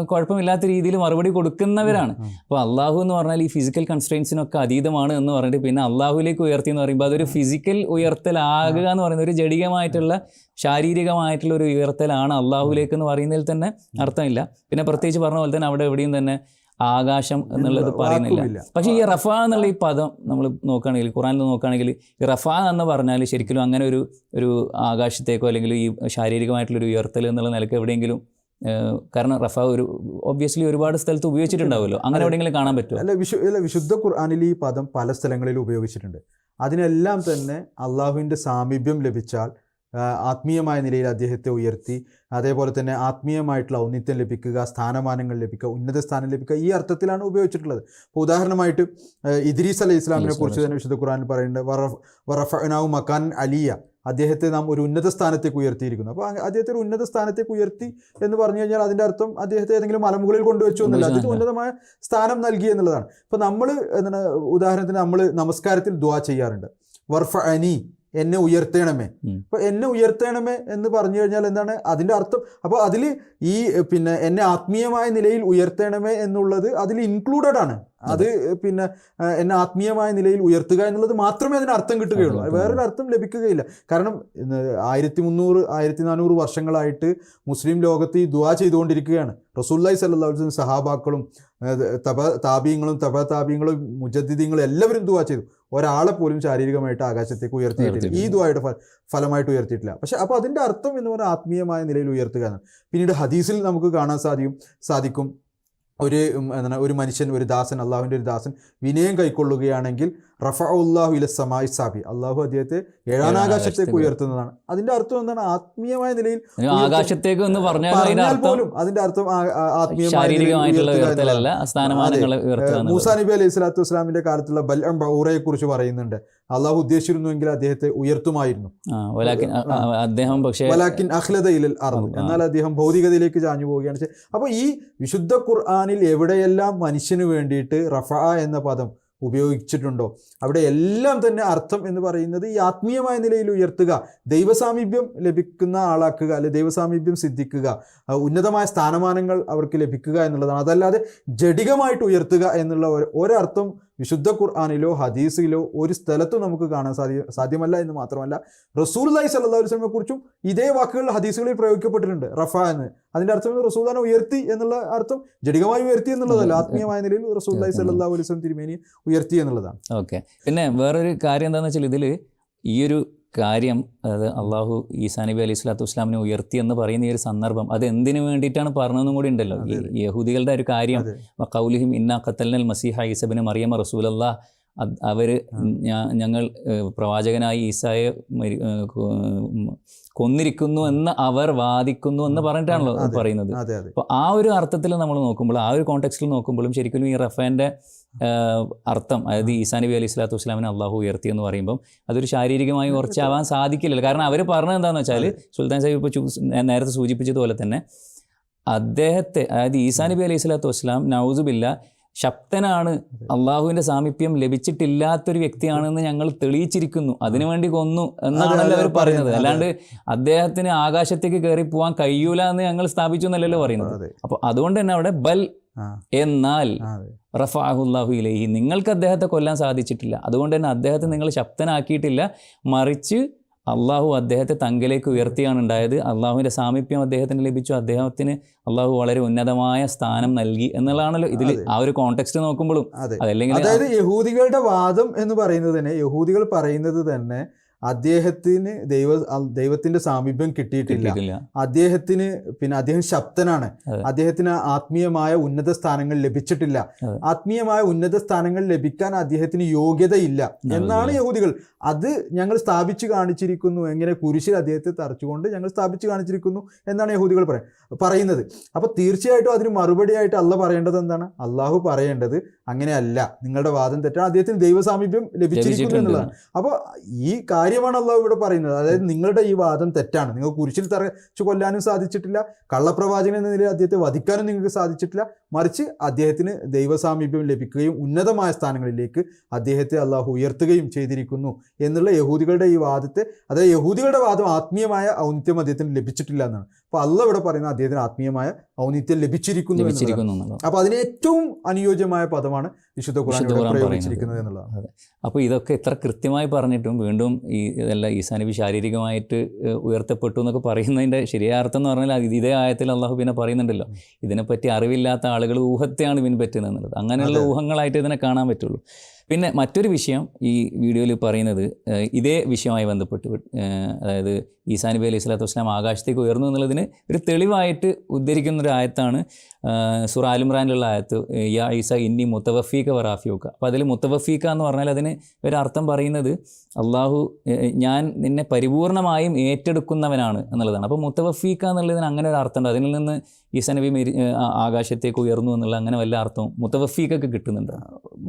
കുഴപ്പമില്ലാത്ത രീതിയിൽ മറുപടി കൊടുക്കുന്നവരാണ്. അപ്പോൾ അള്ളാഹു എന്ന് പറഞ്ഞാൽ ഈ ഫിസിക്കൽ കൺസ്ട്രെയിൻസിനൊക്കെ അതീതമാണ് എന്ന് പറഞ്ഞിട്ട് പിന്നെ അള്ളാഹുലേക്ക് ഉയർത്തി എന്ന് പറയുമ്പോൾ അതൊരു ഫിസിക്കൽ ഉയർത്തലാകുക എന്ന് പറയുന്നത് ഒരു ജഡികമായിട്ടുള്ള ശാരീരികമായിട്ടുള്ള ഒരു ഉയർത്തലാണ് അള്ളാഹുലേക്ക് എന്ന് പറയുന്നതിൽ തന്നെ അർത്ഥമില്ല. പിന്നെ പ്രത്യേകിച്ച് പറഞ്ഞ പോലെ തന്നെ അവിടെ എവിടെയും തന്നെ ആകാശം എന്നുള്ളത് പറയുന്നില്ല. പക്ഷേ ഈ റഫ എന്നുള്ള ഈ പദം നമ്മൾ നോക്കുകയാണെങ്കിൽ, ഖുറാനിൽ നോക്കുകയാണെങ്കിൽ ഈ റഫ എന്ന് പറഞ്ഞാൽ ശരിക്കും അങ്ങനെ ഒരു ആകാശത്തേക്കോ അല്ലെങ്കിൽ ഈ ശാരീരികമായിട്ടുള്ളൊരു ഉയർത്തൽ എന്നുള്ള നിലക്ക് എവിടെയെങ്കിലും, കാരണം റഫ ഒബ്വിയസ്ലി ഒരുപാട് സ്ഥലത്ത് ഉപയോഗിച്ചിട്ടുണ്ടാവുമല്ലോ, അങ്ങനെ എവിടെയെങ്കിലും കാണാൻ പറ്റുമോ? അല്ല, വിശുദ്ധ ഖുർആനിൽ ഈ പദം പല സ്ഥലങ്ങളിൽ ഉപയോഗിച്ചിട്ടുണ്ട്. അതിനെല്ലാം തന്നെ അള്ളാഹുവിൻ്റെ സാമീപ്യം ലഭിച്ചാൽ ആത്മീയമായ നിലയിൽ അദ്ദേഹത്തെ ഉയർത്തി, അതേപോലെ തന്നെ ആത്മീയമായിട്ടുള്ള ഔന്നിത്യം ലഭിക്കുക, സ്ഥാനമാനങ്ങൾ ലഭിക്കുക, ഉന്നത സ്ഥാനം ലഭിക്കുക, ഈ അർത്ഥത്തിലാണ് ഉപയോഗിച്ചിട്ടുള്ളത്. ഇപ്പോൾ ഉദാഹരണമായിട്ട് ഇദ്രീസ് അലൈഹി ഇസ്ലാമിനെ കുറിച്ച് തന്നെ വിശുദ്ധ ഖുർആനിൽ പറയുന്നുണ്ട്, വറഫഅനാഹു മകാൻ അലിയ, അദ്ദേഹത്തെ നാം ഒരു ഉന്നത സ്ഥാനത്തേക്ക് ഉയർത്തിയിരിക്കുന്നു. അപ്പോൾ അദ്ദേഹത്തെ ഒരു ഉന്നത സ്ഥാനത്തേക്ക് ഉയർത്തി എന്ന് പറഞ്ഞു കഴിഞ്ഞാൽ അതിൻ്റെ അർത്ഥം അദ്ദേഹത്തെ ഏതെങ്കിലും മലമുകളിൽ കൊണ്ടുവച്ചു എന്നല്ല, അദ്ദേഹത്തിന് ഉന്നതമായ സ്ഥാനം നൽകി എന്നുള്ളതാണ്. ഇപ്പോൾ നമ്മൾ എന്താണ്, ഉദാഹരണത്തിന് നമ്മൾ നമസ്കാരത്തിൽ ദുആ ചെയ്യാറുണ്ട്, വർഫഅനി, എന്നെ ഉയർത്തണമേ. അപ്പോൾ എന്നെ ഉയർത്തണമേ എന്ന് പറഞ്ഞു കഴിഞ്ഞാൽ എന്താണ് അതിൻ്റെ അർത്ഥം? അപ്പോൾ അതിൽ ഈ എന്നെ ആത്മീയമായ നിലയിൽ ഉയർത്തണമേ എന്നുള്ളത് അതിൽ ഇൻക്ലൂഡഡ് ആണ്. അത് എന്നെ ആത്മീയമായ നിലയിൽ ഉയർത്തുക എന്നുള്ളത് മാത്രമേ അതിന് അർത്ഥം കിട്ടുകയുള്ളൂ, വേറൊരു അർത്ഥം ലഭിക്കുകയില്ല. കാരണം 1300-1400 വർഷങ്ങളായിട്ട് മുസ്ലിം ലോകത്ത് ഈ ദുആ ചെയ്തുകൊണ്ടിരിക്കുകയാണ്. റസൂലുള്ളാഹി സ്വല്ലല്ലാഹു അലൈഹി വസല്ലം സഹാബാക്കളും താബിഈങ്ങളും മുജദ്ദിദീങ്ങളും എല്ലാവരും ദുആ ചെയ്തു. ഒരാളെ പോലും ശാരീരികമായിട്ട് ആകാശത്തേക്ക് ഉയർത്തിയിട്ടില്ല, ഈ ദുആയുടെ ഫലമായിട്ട് ഉയർത്തിയിട്ടില്ല. പക്ഷെ അപ്പോൾ അതിൻ്റെ അർത്ഥം എന്ന് പറഞ്ഞാൽ ആത്മീയമായ നിലയിൽ ഉയർത്തുക എന്നാണ്. പിന്നീട് ഹദീസിൽ നമുക്ക് കാണാൻ സാധിക്കും ഒരു മനുഷ്യൻ, ഒരു ദാസൻ, അള്ളാഹുവിൻ്റെ ഒരു ദാസൻ വിനയം കൈക്കൊള്ളുകയാണെങ്കിൽ റഫഅല്ലാഹു ഇല സമായി സാബി, അള്ളാഹു അദ്ദേഹത്തെ 7ാം ആകാശത്തേക്ക് ഉയർത്തുന്നതാണ്. അതിന്റെ അർത്ഥം എന്താണ്? ആത്മീയമായ നിലയിൽ ആകാശത്തേക്ക് എന്ന് പറഞ്ഞാൽ പോലും അതിന്റെ അർത്ഥം മൂസാ നബി അലൈഹി സ്വലാത്തു വസ്സലാമിന്റെ കാലത്തുള്ള ബൽഅം ബഊറയെ കുറിച്ച് പറയുന്നുണ്ട്. അള്ളാഹു ഉദ്ദേശിച്ചിരുന്നുവെങ്കിൽ അദ്ദേഹത്തെ ഉയർത്തുമായിരുന്നു, വലാകിൻ അഖ്ലദ ഇലൽ അർദ്, എന്നാൽ അദ്ദേഹം ഭൗതികതയിലേക്ക് ചാഞ്ഞു പോവുകയാണ്. അപ്പോൾ ഈ വിശുദ്ധ ഖുർആനിൽ എവിടെയെല്ലാം മനുഷ്യന് വേണ്ടിയിട്ട് റഫഅ എന്ന പദം ഉപയോഗിച്ചിട്ടുണ്ടോ അവിടെ എല്ലാം തന്നെ അർത്ഥം എന്ന് പറയുന്നത് ഈ ആത്മീയമായ നിലയിൽ ഉയർത്തുക, ദൈവസാമീപ്യം ലഭിക്കുന്ന ആളാക്കുക, അല്ലെ ദൈവസാമീപ്യം സിദ്ധിക്കുക, ഉന്നതമായ സ്ഥാനമാനങ്ങൾ അവർക്ക് ലഭിക്കുക എന്നുള്ളതാണ്. അതല്ലാതെ ജഡികമായിട്ട് ഉയർത്തുക എന്നുള്ള ഒരർത്ഥം വിശുദ്ധ ഖുർആനിലോ ഹദീസിലോ ഒരു സ്ഥലത്തും നമുക്ക് കാണാൻ സാധ്യമല്ല എന്ന് മാത്രമല്ല റസൂലുള്ളാഹി സ്വല്ലല്ലാഹു അലൈഹി വസല്ലമയെ കുറിച്ചും ഇതേ വാക്കുകൾ ഹദീസുകളിൽ പ്രയോഗിക്കപ്പെട്ടിട്ടുണ്ട്. റഫ എന്ന് അതിൻ്റെ അർത്ഥം റസൂലുള്ളാഹിനെ ഉയർത്തി എന്നുള്ള അർത്ഥം ജഡികമായി ഉയർത്തി എന്നുള്ളതല്ല, ആത്മീയമായ നിലയിൽ റസൂലുള്ളാഹി സ്വല്ലല്ലാഹു അലൈഹി വസല്ലം തിരുമേനി ഉയർത്തി എന്നുള്ളതാണ്. ഓക്കെ. പിന്നെ വേറൊരു കാര്യം എന്താണെന്ന് വെച്ചാൽ ഇതിൽ ഈ ഒരു കാര്യം, അതായത് അള്ളാഹു ഈസാ നബി അലൈഹി സ്വലാത്തു വസ്സലാമിനെ ഉയർത്തി എന്ന് പറയുന്ന ഈ ഒരു സന്ദർഭം അത് എന്തിനു വേണ്ടിയിട്ടാണ് പറഞ്ഞതെന്നും കൂടി ഉണ്ടല്ലോ. ഈ യഹൂദികളുടെ ഒരു കാര്യം, ഖൗലിഹിം ഇന്നാ ഖത്തൽനൽ മസീഹ ഈസ ഇബ്ന മറിയമ റസൂലല്ലാഹ് അവർ ഞങ്ങൾ പ്രവാചകനായി ഈസായെ കൊന്നിരിക്കുന്നു എന്ന് അവർ വാദിക്കുന്നു എന്ന് പറഞ്ഞിട്ടാണല്ലോ പറയുന്നത്. അപ്പോൾ ആ ഒരു അർത്ഥത്തിൽ നമ്മൾ നോക്കുമ്പോൾ, ആ ഒരു കോണ്ടെക്സ്റ്റിൽ നോക്കുമ്പോഴും ശരിക്കും ഈ റഫേൻ്റെ അർത്ഥം, അതായത് ഈസാ നബി അലൈഹി സ്വലാത്തു വസ്സലാമിനെ അള്ളാഹു ഉയർത്തി എന്ന് പറയുമ്പം അതൊരു ശാരീരികമായി ഉറച്ചാവാൻ സാധിക്കില്ലല്ലോ. കാരണം അവർ പറഞ്ഞത് എന്താണെന്ന് വെച്ചാൽ, സുൽത്താൻ സാഹിബ് ഇപ്പോൾ നേരത്തെ സൂചിപ്പിച്ചതുപോലെ തന്നെ അദ്ദേഹത്തെ, അതായത് ഈസാ നബി അലൈഹി സ്വലാത്തു വസ്സലാം നൗസുബില്ല ശക്തനാണ്, അള്ളാഹുവിൻ്റെ സാമീപ്യം ലഭിച്ചിട്ടില്ലാത്തൊരു വ്യക്തിയാണെന്ന് ഞങ്ങൾ തെളിയിച്ചിരിക്കുന്നു, അതിനുവേണ്ടി കൊന്നു എന്നാണല്ലോ അവർ പറയുന്നത്. അല്ലാണ്ട് അദ്ദേഹത്തിന് ആകാശത്തേക്ക് കയറി പോകാൻ കഴിയൂല എന്ന് ഞങ്ങൾ സ്ഥാപിച്ചു എന്നല്ലല്ലോ പറയുന്നത്. അപ്പോൾ അതുകൊണ്ട് തന്നെ അവിടെ ബൽ എന്നാൽ റഫഅഹുല്ലാഹു ഇലൈഹി, നിങ്ങൾക്ക് അദ്ദേഹത്തെ കൊല്ലാൻ സാധിച്ചിട്ടില്ല, അതുകൊണ്ട് തന്നെ അദ്ദേഹത്തെ നിങ്ങൾ ശക്തനാക്കിയിട്ടില്ല, മറിച്ച് അള്ളാഹു അദ്ദേഹത്തെ തങ്കിലേക്ക് ഉയർത്തിയാണ് ഉണ്ടായത്. അള്ളാഹുവിൻ്റെ സാമീപ്യം അദ്ദേഹത്തിന് ലഭിച്ചു, അദ്ദേഹത്തിന് അള്ളാഹു വളരെ ഉന്നതമായ സ്ഥാനം നൽകി എന്നുള്ളതാണല്ലോ ഇതിൽ ആ ഒരു കോണ്ടെക്സ്റ്റ് നോക്കുമ്പോഴും. അതല്ലെങ്കിൽ അതായത് യഹൂദികളുടെ വാദം എന്ന് പറയുന്നത് തന്നെ, യഹൂദികൾ പറയുന്നത് തന്നെ അദ്ദേഹത്തിന് ദൈവത്തിന്റെ സാമീപ്യം കിട്ടിയിട്ടില്ല, അദ്ദേഹത്തിന് അദ്ദേഹം ശക്തനാണ്, അദ്ദേഹത്തിന് ആത്മീയമായ ഉന്നത സ്ഥാനങ്ങൾ ലഭിച്ചിട്ടില്ല, ആത്മീയമായ ഉന്നത സ്ഥാനങ്ങൾ ലഭിക്കാൻ അദ്ദേഹത്തിന് യോഗ്യതയില്ല എന്നാണ് യഹൂദികൾ. അത് ഞങ്ങൾ സ്ഥാപിച്ചു കാണിച്ചിരിക്കുന്നു, എങ്ങനെ കുരിശിൽ അദ്ദേഹത്തെ തറച്ചുകൊണ്ട് ഞങ്ങൾ സ്ഥാപിച്ചു കാണിച്ചിരിക്കുന്നു എന്നാണ് യഹൂദികൾ പറയുന്നത്. അപ്പോൾ തീർച്ചയായിട്ടും അതിന് മറുപടിയായിട്ട് അള്ളാഹ് പറയേണ്ടത് എന്താണ്? അള്ളാഹു പറയേണ്ടത് അങ്ങനെയല്ല, നിങ്ങളുടെ വാദം തെറ്റാണ്, അദ്ദേഹത്തിന് ദൈവസാമീപ്യം ലഭിച്ചിരിക്കുന്നു എന്നുള്ളതാണ്. അപ്പോൾ ഈ കാര്യമാണ് അള്ളാഹു ഇവിടെ പറയുന്നത്. അതായത് നിങ്ങളുടെ ഈ വാദം തെറ്റാണ്, നിങ്ങൾക്ക് കുരിശിൽ തറച്ചു കൊല്ലാനും സാധിച്ചിട്ടില്ല, കള്ളപ്രവാചകൻ എന്ന നിലയിൽ അദ്ദേഹത്തെ വധിക്കാനും നിങ്ങൾക്ക് സാധിച്ചിട്ടില്ല, മറിച്ച് അദ്ദേഹത്തിന് ദൈവസാമീപ്യം ലഭിക്കുകയും ഉന്നതമായ സ്ഥാനങ്ങളിലേക്ക് അദ്ദേഹത്തെ അള്ളാഹു ഉയർത്തുകയും ചെയ്തിരിക്കുന്നു എന്നുള്ള യഹൂദികളുടെ ഈ വാദത്തെ, അതായത് യഹൂദികളുടെ വാദം ആത്മീയമായ ഔന്നിത്യം അദ്ദേഹത്തിന് ലഭിച്ചിട്ടില്ല എന്നാണ്. അപ്പോൾ അള്ളാഹ് ഇവിടെ പറയുന്നത് അദ്ദേഹത്തിന് ആത്മീയമായ ഔന്നിത്യം ലഭിച്ചിരിക്കുന്നു. അപ്പോൾ അതിന് ഏറ്റവും അനുയോജ്യമായ പദമാണ് വിശുദ്ധ ഖുർആൻ പ്രയോഗിച്ചിരിക്കുന്നത് എന്നുള്ളതാണ്. അപ്പോൾ ഇതൊക്കെ ഇത്ര കൃത്യമായി പറഞ്ഞിട്ടും വീണ്ടും ഇതെല്ലാം ഈസാ നബി ശാരീരികമായിട്ട് ഉയർത്തപ്പെട്ടു എന്നൊക്കെ പറയുന്നതിൻ്റെ ശരിയായ അർത്ഥം എന്ന് പറഞ്ഞാൽ ഇതേ ആയത്തിൽ അള്ളാഹു പിന്നെ പറയുന്നുണ്ടല്ലോ, ഇതിനെപ്പറ്റി അറിവില്ലാത്ത ആളുകൾ ഊഹത്തെയാണ് പിൻപറ്റുന്നത് എന്നുള്ളത്. അങ്ങനെയുള്ള ഊഹങ്ങളായിട്ട് ഇതിനെ കാണാൻ പറ്റുള്ളൂ. പിന്നെ മറ്റൊരു വിഷയം ഈ വീഡിയോയിൽ പറയുന്നത് ഇതേ വിഷയവുമായി ബന്ധപ്പെട്ട്, അതായത് ഈസാ നബി അലൈഹി സ്വലാത്തു വസ്സലാം ആകാശത്തേക്ക് ഉയർന്നു എന്നുള്ളതിന് ഒരു തെളിവായിട്ട് ഉദ്ധരിക്കുന്നൊരു ആയത്താണ് സൂറ ആൽ ഇംറാനിലുള്ള ആയത്ത്, യാ ഈസ ഇന്നി മുത്തവഫീക വറാഫിയൂക്ക. അപ്പോൾ അതിൽ മുത്തവഫീക്ക എന്ന് പറഞ്ഞാൽ അതിന് ഒരർത്ഥം പറയുന്നത് അള്ളാഹു ഞാൻ നിന്നെ പരിപൂർണമായും ഏറ്റെടുക്കുന്നവനാണ് എന്നുള്ളതാണ്. അപ്പോൾ മുത്തവഫീക്ക എന്നുള്ളതിന് അങ്ങനെ ഒരു അർത്ഥമുണ്ട്. അതിൽ നിന്ന് ഈസാ നബി ആകാശത്തേക്ക് ഉയർന്നു എന്നുള്ള അങ്ങനെ വല്ല അർത്ഥവും മുത്തവഫീക്കൊക്കെ കിട്ടുന്നുണ്ട്.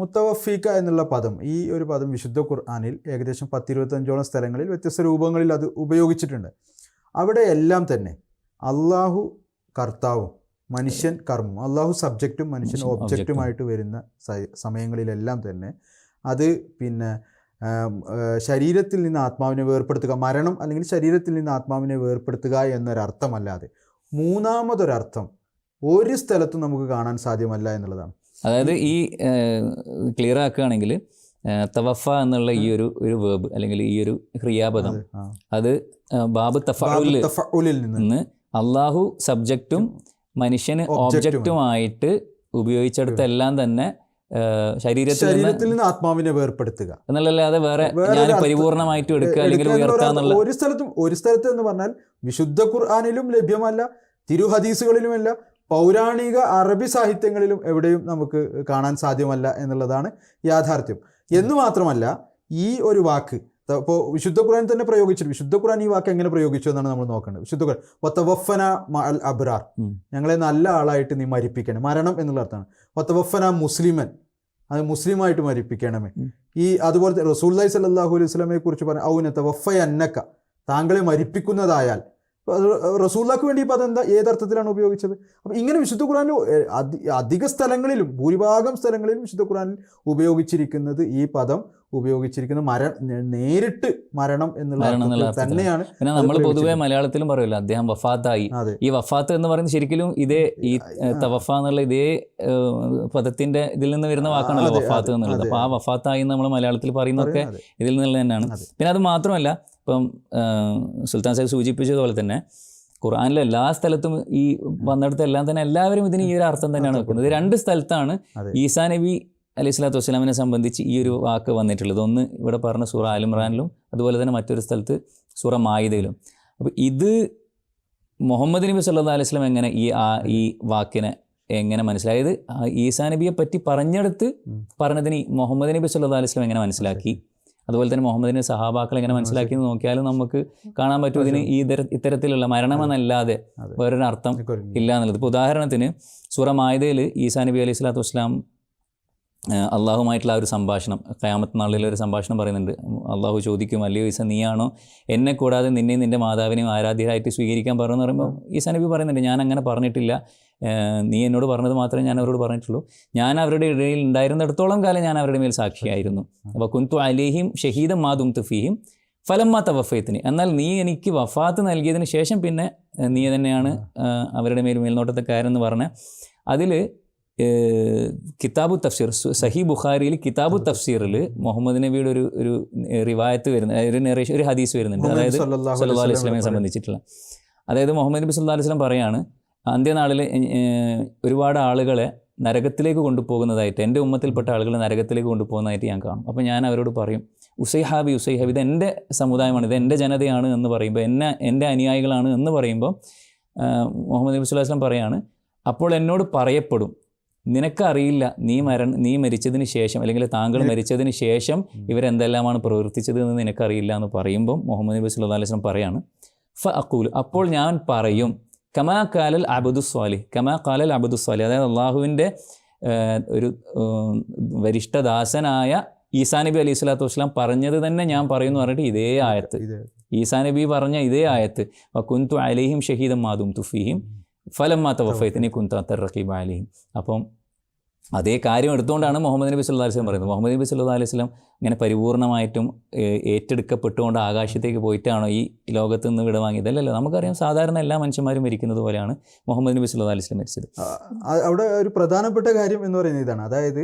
മുത്തവഫീക്ക എന്നുള്ള പദം, ഈ ഒരു പദം വിശുദ്ധ ഖുർആനിൽ ഏകദേശം 10-25ഓളം സ്ഥലങ്ങളിൽ വ്യത്യസ്ത രൂപങ്ങളിൽ അത് ഉപയോഗിച്ചിട്ടുണ്ട്. അവിടെ എല്ലാം തന്നെ അള്ളാഹു കർത്താവും മനുഷ്യൻ കർമ്മം, അള്ളാഹു സബ്ജക്റ്റും മനുഷ്യൻ ഒബ്ജക്റ്റുമായിട്ട് വരുന്ന സമയങ്ങളിലെല്ലാം തന്നെ അത് ശരീരത്തിൽ നിന്ന് ആത്മാവിനെ വേർപ്പെടുത്തുക, മരണം അല്ലെങ്കിൽ ശരീരത്തിൽ നിന്ന് ആത്മാവിനെ വേർപ്പെടുത്തുക എന്നൊരർത്ഥമല്ലാതെ മൂന്നാമതൊരർത്ഥം ഒരു സ്ഥലത്തും നമുക്ക് കാണാൻ സാധ്യമല്ല എന്നുള്ളതാണ്. അതായത് ഈ ക്ലിയർ ആക്കുകയാണെങ്കിൽ തവഫ എന്നുള്ള ഈ ഒരു വേർബ് അല്ലെങ്കിൽ ഈ ഒരു ക്രിയാപദം, അത് ബാബ് തഫഉലിൽ നിന്ന് അള്ളാഹു സബ്ജക്റ്റും മനുഷ്യന് ഓബ്ജക്റ്റുമായിട്ട് ഉപയോഗിച്ചെടുത്തെല്ലാം തന്നെ ശരീരത്തിൽ നിന്ന് ആത്മാവിനെ വേർപ്പെടുത്തുക എന്നല്ലാതെ വേറെ ഞാൻ പരിപൂർണമായിട്ടും എടുക്കുക അല്ലെങ്കിൽ ഉയർത്താന്നുള്ള ഒരു സ്ഥലത്ത് എന്ന് പറഞ്ഞാൽ വിശുദ്ധ ഖുർആനിലും ലഭ്യമല്ല, തിരുഹദീസുകളിലുമല്ല, പൗരാണിക അറബി സാഹിത്യങ്ങളിലും എവിടെയും നമുക്ക് കാണാൻ സാധ്യമല്ല എന്നുള്ളതാണ് യാഥാർത്ഥ്യം. എന്ന് മാത്രമല്ല ഈ ഒരു വാക്ക് ഇപ്പോൾ വിശുദ്ധ ഖുർആൻ തന്നെ പ്രയോഗിച്ചിട്ട്, വിശുദ്ധ ഖുർആൻ ഈ വാക്ക് എങ്ങനെ പ്രയോഗിച്ചു എന്നാണ് നമ്മൾ നോക്കേണ്ടത്. വിശുദ്ധ ഖുർആൻ വതവഫന മഅൽ അബ്റാർ, ഞങ്ങളെ നല്ല ആളായിട്ട് നീ മരിപ്പിക്കണം, മരണം എന്നുള്ള അർത്ഥമാണ്. വതവഫന മുസ്ലിമൻ, അത് മുസ്ലിമായിട്ട് മരിപ്പിക്കണമേ. അതുപോലെ റസൂലുള്ളാഹി സ്വല്ലല്ലാഹു അലൈഹി വസല്ലമയെ കുറിച്ച് പറഞ്ഞ ഔ നതവഫയന്നക, താങ്കളെ മരിപ്പിക്കുന്നതായാൽ, റസൂലുള്ളാഹിക്ക് വേണ്ടി ഈ പദം ഏതർത്ഥത്തിലാണ് ഉപയോഗിച്ചത്? അപ്പം ഇങ്ങനെ വിശുദ്ധ ഖുർആനിൽ അധിക സ്ഥലങ്ങളിലും ഭൂരിഭാഗം സ്ഥലങ്ങളിലും വിശുദ്ധ ഖുർആനിൽ ഉപയോഗിച്ചിരിക്കുന്നത് ഈ പദം നേരിട്ട് മരണം എന്നുള്ള തന്നെയാണ്. പിന്നെ നമ്മൾ പൊതുവെ മലയാളത്തിലും പറയില്ല അദ്ദേഹം വഫാത്തായി. ഈ വഫാത്ത് എന്ന് പറയുന്നത് ശരിക്കും ഇതേ ഈ തവഫ എന്നുള്ള ഇതേ പദത്തിന്റെ ഇതിൽ നിന്ന് വരുന്ന വാക്കാണല്ലോ വഫാത്ത് എന്നുള്ളത്. അപ്പോൾ ആ വഫാത്തായി നമ്മൾ മലയാളത്തിൽ പറയുന്നതൊക്കെ ഇതിൽ നിന്നുള്ള തന്നെയാണ്. പിന്നെ അത് മാത്രമല്ല, ഇപ്പം സുൽത്താൻ സാഹിബ് സൂചിപ്പിച്ചതുപോലെ തന്നെ ഖുർആനിലെ എല്ലാ സ്ഥലത്തും ഈ വന്നിടത്തെല്ലാം തന്നെ എല്ലാവരും ഇതിന് ഈ ഒരു അർത്ഥം തന്നെയാണ് വെക്കുന്നത്. ഇത് രണ്ട് സ്ഥലത്താണ് ഈസാ നബി അലൈഹി സ്വലാത്തു വസ്സലാമിനെ സംബന്ധിച്ച് ഈ ഒരു വാക്ക് വന്നിട്ടുള്ളത്. ഒന്ന് ഇവിടെ പറഞ്ഞ സൂറ ആൽ ഇംറാനിലും അതുപോലെ തന്നെ മറ്റൊരു സ്ഥലത്ത് സൂറ മായിദയിലും. അപ്പോൾ ഇത് മുഹമ്മദ് നബി സല്ലല്ലാഹു അലൈഹി വസല്ലം എങ്ങനെ ഈ വാക്കിനെ എങ്ങനെ മനസ്സിലായത് ഈസാ നബിയെ പറ്റി പറഞ്ഞതിന് മുഹമ്മദ് നബി സല്ലല്ലാഹു അലൈഹി വസല്ലം എങ്ങനെ മനസ്സിലാക്കി, അതുപോലെ തന്നെ മുഹമ്മദിൻ്റെ സഹാബാക്കൾ എങ്ങനെ മനസ്സിലാക്കി എന്ന് നോക്കിയാലും നമുക്ക് കാണാൻ പറ്റും ഇതിന് ഇത്തരത്തിലുള്ള മരണമെന്നല്ലാതെ വേറൊരു അർത്ഥം ഇല്ല എന്നുള്ളത്. ഇപ്പോൾ ഉദാഹരണത്തിന് സൂറ മാഇദയിൽ ഈസാ നബി അലൈഹി സ്വലാത്തു വസ്സലാം അള്ളാഹുമായിട്ടുള്ള ആ ഒരു സംഭാഷണം, ഖിയാമത്ത് നാളിലെ ഒരു സംഭാഷണം പറയുന്നുണ്ട്. അള്ളാഹു ചോദിക്കും, അല്ലയോ ഈസ, നീയാണോ എന്നെ കൂടാതെ നിന്നെയും നിൻ്റെ മാതാവിനെയും ആരാധ്യരായിട്ട് സ്വീകരിക്കാൻ പറഞ്ഞെന്ന് പറയുമ്പോൾ ഈസാ നബി പറയുന്നുണ്ട്, ഞാൻ അങ്ങനെ പറഞ്ഞിട്ടില്ല, നീ എന്നോട് പറഞ്ഞത് മാത്രമേ ഞാൻ അവരോട് പറഞ്ഞിട്ടുള്ളൂ, ഞാൻ അവരുടെ ഇടയിൽ ഉണ്ടായിരുന്നിടത്തോളം കാലം ഞാൻ അവരുടെ മേൽ സാക്ഷിയായിരുന്നു. അപ്പോൾ കുന്തു അലൈഹിം ഷഹീദം മാ ദുംതു ഫീഹിം ഫലമ്മാ തവഫൈതനി, എന്നാൽ നീ എനിക്ക് വഫാത്ത് നൽകിയതിന് ശേഷം പിന്നെ നീ തന്നെയാണ് അവരുടെ മേൽനോട്ടത്തെക്കാരെന്ന് പറഞ്ഞ അതിൽ കിതാബു തഫ്സീർ, സഹി ബുഖാരിയിൽ കിതാബു തഫ്സീറിൽ മുഹമ്മദ് നബിയുടെ ഒരു റിവായത്ത് വരുന്ന ഒരു ഹദീസ് വരുന്നുണ്ട്, അതായത് സല്ലല്ലാഹു അലൈഹി വസല്ലമയെ സംബന്ധിച്ചിട്ടുള്ള. അതായത് മുഹമ്മദ് നബി സല്ലല്ലാഹു അലൈഹി വസല്ലം പറയാണ്, അന്ത്യനാളിൽ ഒരുപാട് ആളുകളെ നരകത്തിലേക്ക് കൊണ്ടുപോകുന്നതായിട്ട്, എൻ്റെ ഉമ്മത്തിൽപ്പെട്ട ആളുകളെ നരകത്തിലേക്ക് കൊണ്ടുപോകുന്നതായിട്ട് ഞാൻ കാണും. അപ്പോൾ ഞാൻ അവരോട് പറയും, ഉസൈഹാബി ഉസൈഹാബി, ഇത് എൻ്റെ സമുദായമാണ്, ഇത് എൻ്റെ ജനതയാണ് എന്ന് പറയുമ്പോൾ, എൻ്റെ അനുയായികളാണ് എന്ന് പറയുമ്പോൾ മുഹമ്മദ് നബി സല്ലല്ലാഹു അലൈഹി വസല്ലം പറയാണ്, അപ്പോൾ എന്നോട് പറയപ്പെടും, നിനക്കറിയില്ല നീ മരിച്ചതിന് ശേഷം, അല്ലെങ്കിൽ താങ്കൾ മരിച്ചതിന് ശേഷം ഇവരെന്തെല്ലാമാണ് പ്രവർത്തിച്ചത് എന്ന് നിനക്കറിയില്ല എന്ന് പറയുമ്പം മുഹമ്മദ് നബി സല്ലല്ലാഹു അലൈഹി വസല്ലം പറയാണ്, ഫ അഖൂൽ, അപ്പോൾ ഞാൻ പറയും, കമാ ഖാലൽ അബ്ദു സ്വാലിഹ്, കമാ ഖാലൽ അബ്ദു സ്വാലിഹ്, അതായത് അള്ളാഹുവിൻ്റെ ഒരു വരിഷ്ഠദാസനായ ഈസാ നബി അലൈഹി സ്വലാത്തു വസ്സലാം പറഞ്ഞത് തന്നെ ഞാൻ പറയുമെന്ന് പറഞ്ഞിട്ട് ഇതേ ആയത്ത്, ഈസാ നബി പറഞ്ഞ ഇതേ ആയത്ത്, കുന്തു അലൈഹിം ഷഹീദം മാ ദുംതു ഫീഹിം ഫലമ്മാ തവഫൈതനി കുന്തു അൻത റഖീബ അലൈഹിം. അപ്പം അതേ കാര്യം എടുത്തുകൊണ്ടാണ് മുഹമ്മദ് നബി സല്ലല്ലാഹു അലൈഹി വസല്ലം പറയുന്നത്. മുഹമ്മദ് നബി സല്ലല്ലാഹു അലൈഹി വസല്ലം ഇങ്ങനെ പരിപൂർണമായിട്ടും ഏറ്റെടുക്കപ്പെട്ടുകൊണ്ട് ആകാശത്തേക്ക് പോയിട്ടാണോ ഈ ലോകത്ത് നിന്ന് വിടവാങ്ങിയതല്ലല്ലോ. നമുക്കറിയാം, സാധാരണ എല്ലാ മനുഷ്യന്മാരും മരിക്കുന്നത് പോലെയാണ് മുഹമ്മദ് നബി സല്ലല്ലാഹു അലൈഹി വസല്ലം മരിച്ചത്. അവിടെ ഒരു പ്രധാനപ്പെട്ട കാര്യം എന്ന് പറയുന്നത് ഇതാണ്, അതായത്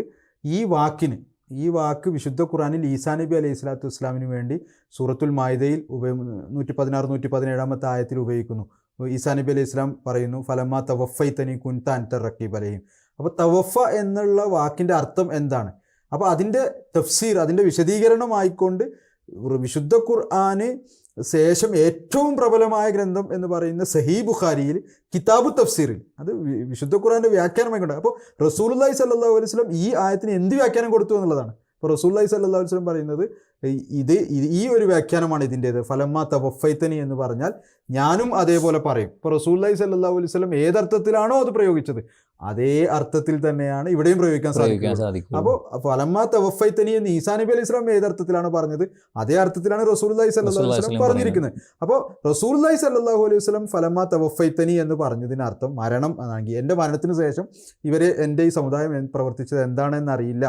ഈ വാക്ക് വിശുദ്ധ ഖുർആനിൽ ഈസാ നബി അലൈഹി സ്വലാത്തു വസ്സലാമിന് വേണ്ടി സൂറത്തുൽ മാഇദയിൽ 116, 117 ആയത്തിൽ ഉപയോഗിക്കുന്നു. ഈസാ നബി അലൈഹി സ്വലാം പറയുന്നു, ഫലമ്മാ തവഫൈതനി കുൻത അൻത റഖീബ അലൈഹിം. അപ്പോൾ തവഫ എന്നുള്ള വാക്കിൻ്റെ അർത്ഥം എന്താണ്? അപ്പോൾ അതിൻ്റെ തഫ്സീർ, അതിൻ്റെ വിശദീകരണമായിക്കൊണ്ട് വിശുദ്ധ ഖുർആന് ശേഷം ഏറ്റവും പ്രബലമായ ഗ്രന്ഥം എന്ന് പറയുന്ന സഹീ ബുഖാരിയിൽ കിതാബു തഫ്സീറിൽ അത് വിശുദ്ധ ഖുർആൻ്റെ വ്യാഖ്യാനമായിക്കൊണ്ട്, അപ്പോൾ റസൂലുള്ളാഹി സ്വല്ലല്ലാഹു അലൈഹി വസല്ലം ഈ ആയത്തിന് എന്ത് വ്യാഖ്യാനം കൊടുത്തു എന്നുള്ളതാണ്. അപ്പോൾ റസൂലുള്ളാഹി സ്വല്ലല്ലാഹു അലൈഹി വസല്ലം പറയുന്നത് ഈ ഒരു വ്യാഖ്യാനമാണ് ഇതിൻ്റേത്. ഫലമ്മാ തവഫൈതനി എന്ന് പറഞ്ഞാൽ ഞാനും അതേപോലെ പറയും. ഇപ്പോൾ റസൂലുള്ളാഹി സ്വല്ലല്ലാഹു അലൈഹി വസല്ലം ഏതർത്ഥത്തിലാണോ അത് പ്രയോഗിച്ചത് അതേ അർത്ഥത്തിൽ തന്നെയാണ് ഇവിടെയും പ്രയോഗിക്കാൻ സാധിക്കും. അപ്പോൾ ഫലമ്മാ തവഫൈതനി എന്ന് ഈസാ നബി അലൈഹി സ്വലാം ഏതർത്ഥത്തിലാണ് പറഞ്ഞത് അതേ അർത്ഥത്തിലാണ് റസൂലുള്ളാഹി സ്വല്ലല്ലാഹു അലൈഹി വസല്ലം പറഞ്ഞിരിക്കുന്നത്. അപ്പോൾ റസൂലുള്ളാഹി സ്വല്ലല്ലാഹു അലൈഹി വസല്ലം ഫലമ്മാ തവഫൈതനി എന്ന് പറഞ്ഞതിന് അർത്ഥം മരണം എന്നാണെങ്കിൽ, എൻ്റെ മരണത്തിന് ശേഷം എൻ്റെ ഈ സമുദായം പ്രവർത്തിച്ചത് എന്താണെന്ന് അറിയില്ല